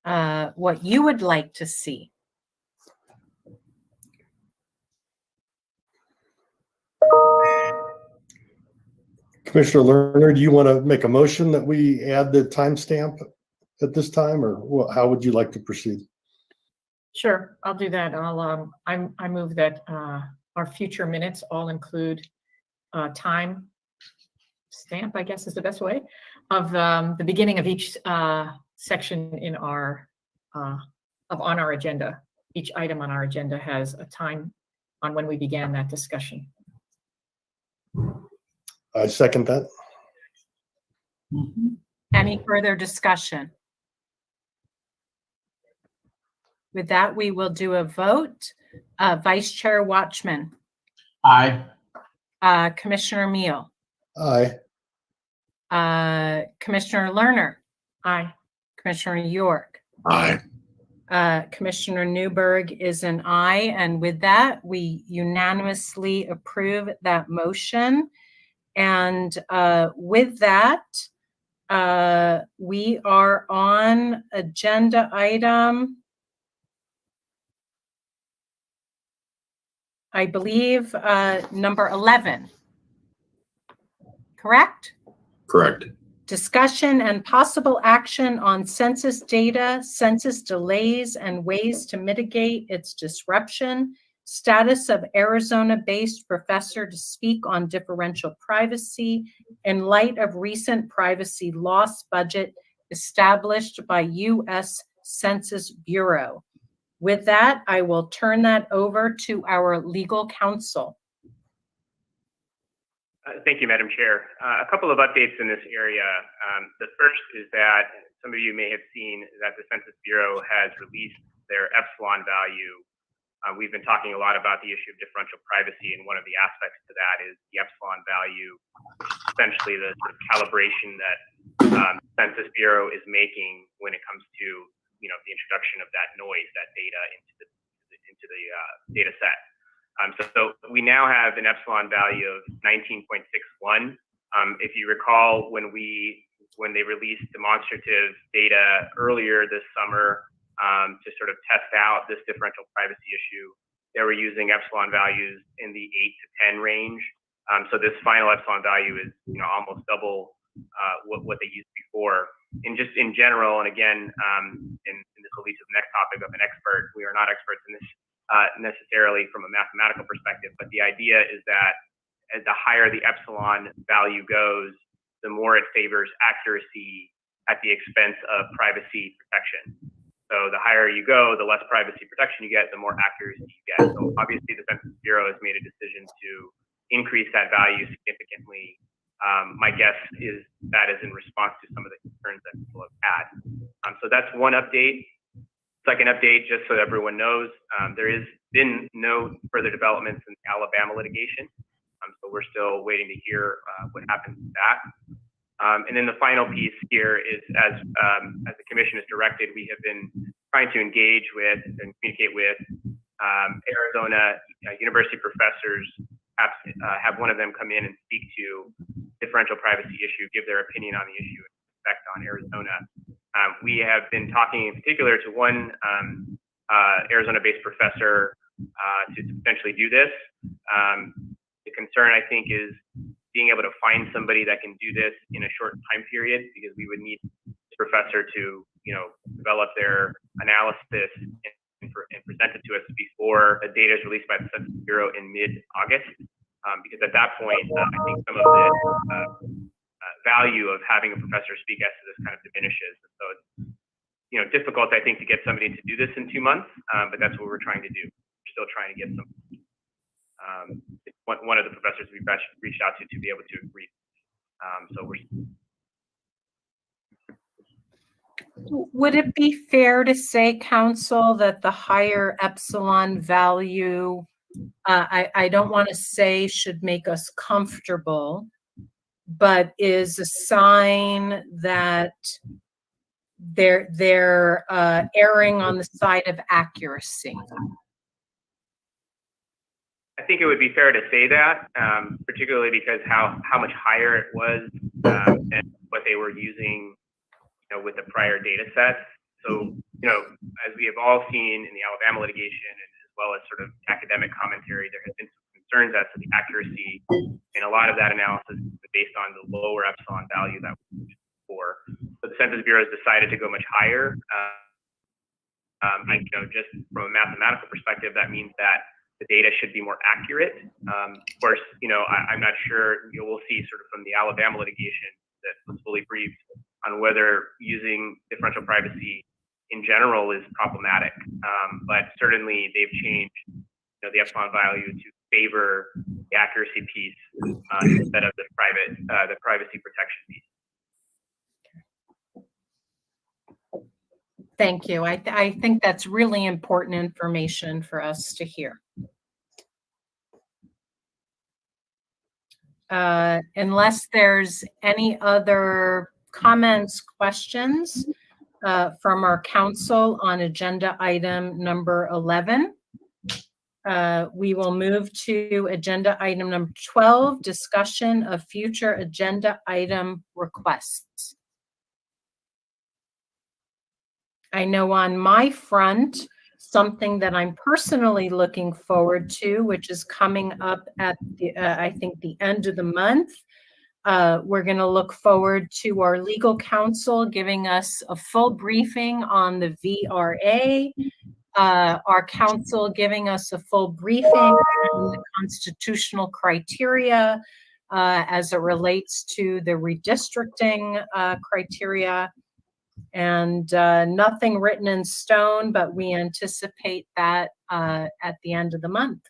S2: what you would like to see.
S3: Commissioner Lerner, do you want to make a motion that we add the timestamp at this time, or how would you like to proceed?
S1: Sure, I'll do that. I move that our future minutes all include time stamp, I guess is the best way, of the beginning of each section in our on our agenda. Each item on our agenda has a time on when we began that discussion.
S3: I second that.
S2: Any further discussion? With that, we will do a vote. Vice Chair Watchman.
S6: Aye.
S2: Commissioner Meal.
S3: Aye.
S2: Commissioner Lerner.
S1: Aye.
S2: Commissioner York.
S4: Aye.
S2: Commissioner Newberg is an aye. And with that, we unanimously approve that motion. And with that, we are on agenda item, I believe, number 11. Correct?
S4: Correct.
S2: Discussion and possible action on census data, census delays, and ways to mitigate its disruption. Status of Arizona-based professor to speak on differential privacy in light of recent privacy loss budget established by U.S. Census Bureau. With that, I will turn that over to our legal counsel.
S11: Thank you, Madam Chair. A couple of updates in this area. The first is that some of you may have seen that the Census Bureau has released their epsilon value. We've been talking a lot about the issue of differential privacy, and one of the aspects to that is the epsilon value, which is essentially the sort of calibration that Census Bureau is making when it comes to, you know, the introduction of that noise, that data into the data set. So we now have an epsilon value of 19.61. If you recall, when they released demonstrative data earlier this summer to sort of test out this differential privacy issue, they were using epsilon values in the 8 to 10 range. So this final epsilon value is, you know, almost double what they used before. And just in general, and again, and this will lead to the next topic of an expert. We are not experts in this necessarily from a mathematical perspective, but the idea is that as the higher the epsilon value goes, the more it favors accuracy at the expense of privacy protection. So the higher you go, the less privacy protection you get, the more accuracy you get. So obviously the Census Bureau has made a decision to increase that value significantly. My guess is that is in response to some of the concerns that people have had. So that's one update. Second update, just so everyone knows, there has been no further developments in the Alabama litigation. So we're still waiting to hear what happens with that. And then the final piece here is, as the commission has directed, we have been trying to engage with and communicate with Arizona university professors, have one of them come in and speak to differential privacy issue, give their opinion on the issue and effect on Arizona. We have been talking in particular to one Arizona-based professor to potentially do this. The concern, I think, is being able to find somebody that can do this in a short time period, because we would need the professor to, you know, develop their analysis and present it to us before the data is released by the Census Bureau in mid-August. Because at that point, I think some of the value of having a professor speak as to this kind of diminishes. And so it's, you know, difficult, I think, to get somebody to do this in 2 months, but that's what we're trying to do. We're still trying to get some. One of the professors we reached out to be able to agree. So we're.
S2: Would it be fair to say, counsel, that the higher epsilon value, I don't want to say should make us comfortable, but is a sign that they're erring on the side of accuracy?
S11: I think it would be fair to say that, particularly because how much higher it was than what they were using, you know, with the prior data sets. So, you know, as we have all seen in the Alabama litigation, and as well as sort of academic commentary, there has been some concerns as to the accuracy, and a lot of that analysis is based on the lower epsilon value that we used before. So the Census Bureau has decided to go much higher. You know, just from a mathematical perspective, that means that the data should be more accurate. Of course, you know, I'm not sure, you know, we'll see sort of from the Alabama litigation that was fully briefed on whether using differential privacy in general is problematic. But certainly they've changed, you know, the epsilon value to favor the accuracy piece instead of the privacy protection piece.
S2: Thank you. I think that's really important information for us to hear. Unless there's any other comments, questions, from our council on agenda item number 11. We will move to agenda item number 12, discussion of future agenda item requests. I know on my front, something that I'm personally looking forward to, which is coming up at the, I think the end of the month. We're going to look forward to our legal counsel giving us a full briefing on the VRA, our counsel giving us a full briefing on the constitutional criteria as it relates to the redistricting criteria. And nothing written in stone, but we anticipate that at the end of the month.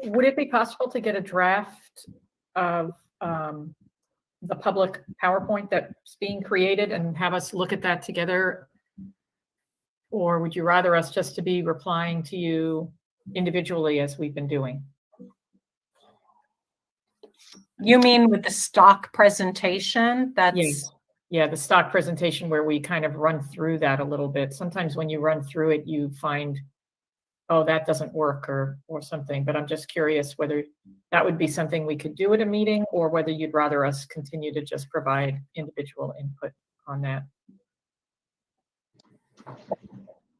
S1: Would it be possible to get a draft of the public PowerPoint that's being created and have us look at that together? Or would you rather us just to be replying to you individually as we've been doing?
S2: You mean with the stock presentation? That's
S1: Yeah, the stock presentation where we kind of run through that a little bit. Sometimes when you run through it, you find, oh, that doesn't work or something. But I'm just curious whether that would be something we could do at a meeting or whether you'd rather us continue to just provide individual input on that.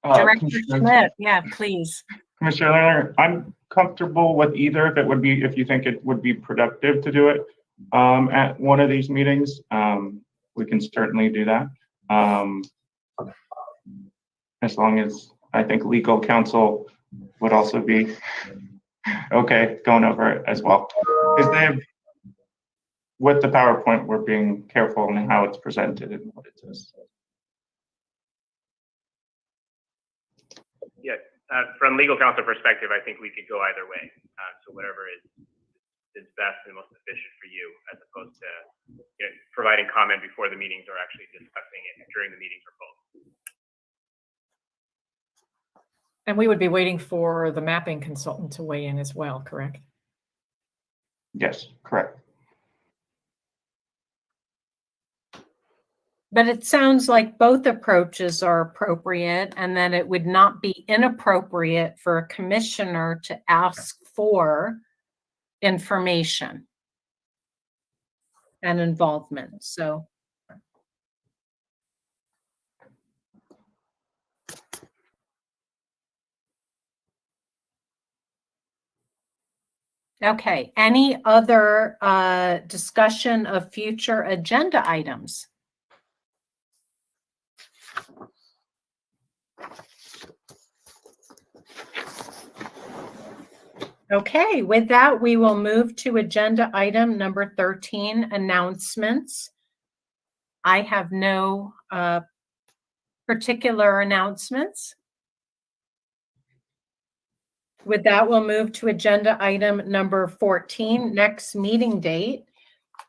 S2: Director
S10: Commissioner-
S2: Schmidt, yeah, please.
S10: Commissioner Lerner, I'm comfortable with either if you think it would be productive to do it at one of these meetings. We can certainly do that. As long as I think legal counsel would also be okay going over it as well. Because with the PowerPoint, we're being careful in how it's presented and what it says.
S11: Yeah, from legal counsel perspective, I think we could go either way. So whatever is best and most efficient for you, as opposed to providing comment before the meetings or actually discussing it during the meetings or both.
S1: And we would be waiting for the mapping consultant to weigh in as well, correct?
S10: Yes, correct.
S2: But it sounds like both approaches are appropriate and that it would not be inappropriate for a commissioner to ask for information and involvement. So. Okay, any other discussion of future agenda items? Okay, with that, we will move to agenda item number 13, announcements. I have no particular announcements. With that, we'll move to agenda item number 14, next meeting date.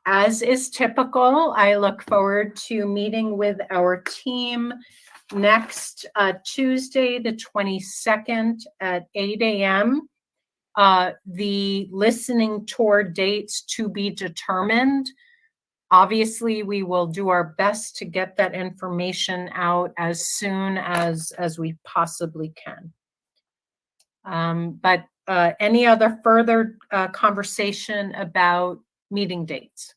S2: As is typical, I look forward to meeting with our team next Tuesday, the 22nd at 8 a.m. The listening tour dates to be determined. Obviously, we will do our best to get that information out as soon as we possibly can. But any other further conversation about meeting dates?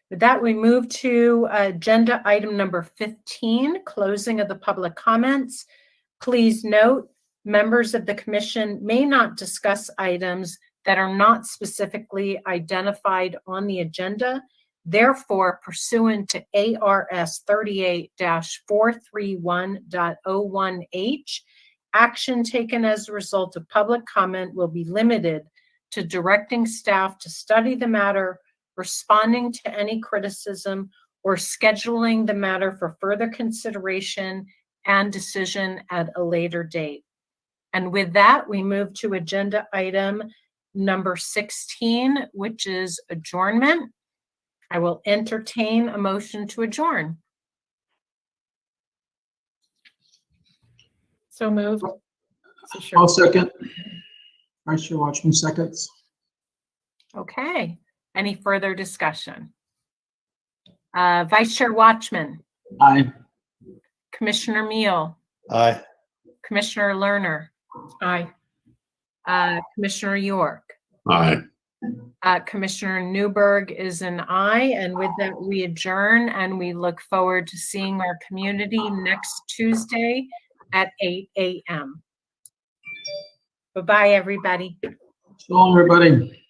S2: With that, we move to agenda item number 15, closing of the public comments. Please note, members of the commission may not discuss items that are not specifically identified on the agenda. Therefore, pursuant to ARS 38-431.01H, action taken as a result of public comment will be limited to directing staff to study the matter, responding to any criticism, or scheduling the matter for further consideration and decision at a later date. And with that, we move to agenda item number 16, which is adjournment. I will entertain a motion to adjourn.
S1: So moved.
S6: I'll second. Vice Chair Watchman seconds.
S2: Okay. Any further discussion? Vice Chair Watchman,
S6: Aye.
S2: Commissioner Meal,
S3: Aye.
S2: Commissioner Lerner,
S1: Aye.
S2: Commissioner York.
S4: Aye.
S2: Commissioner Newberg is an aye, and with that, we adjourn, and we look forward to seeing our community next Tuesday at 8 a.m. Bye-bye, everybody.
S6: So long, everybody.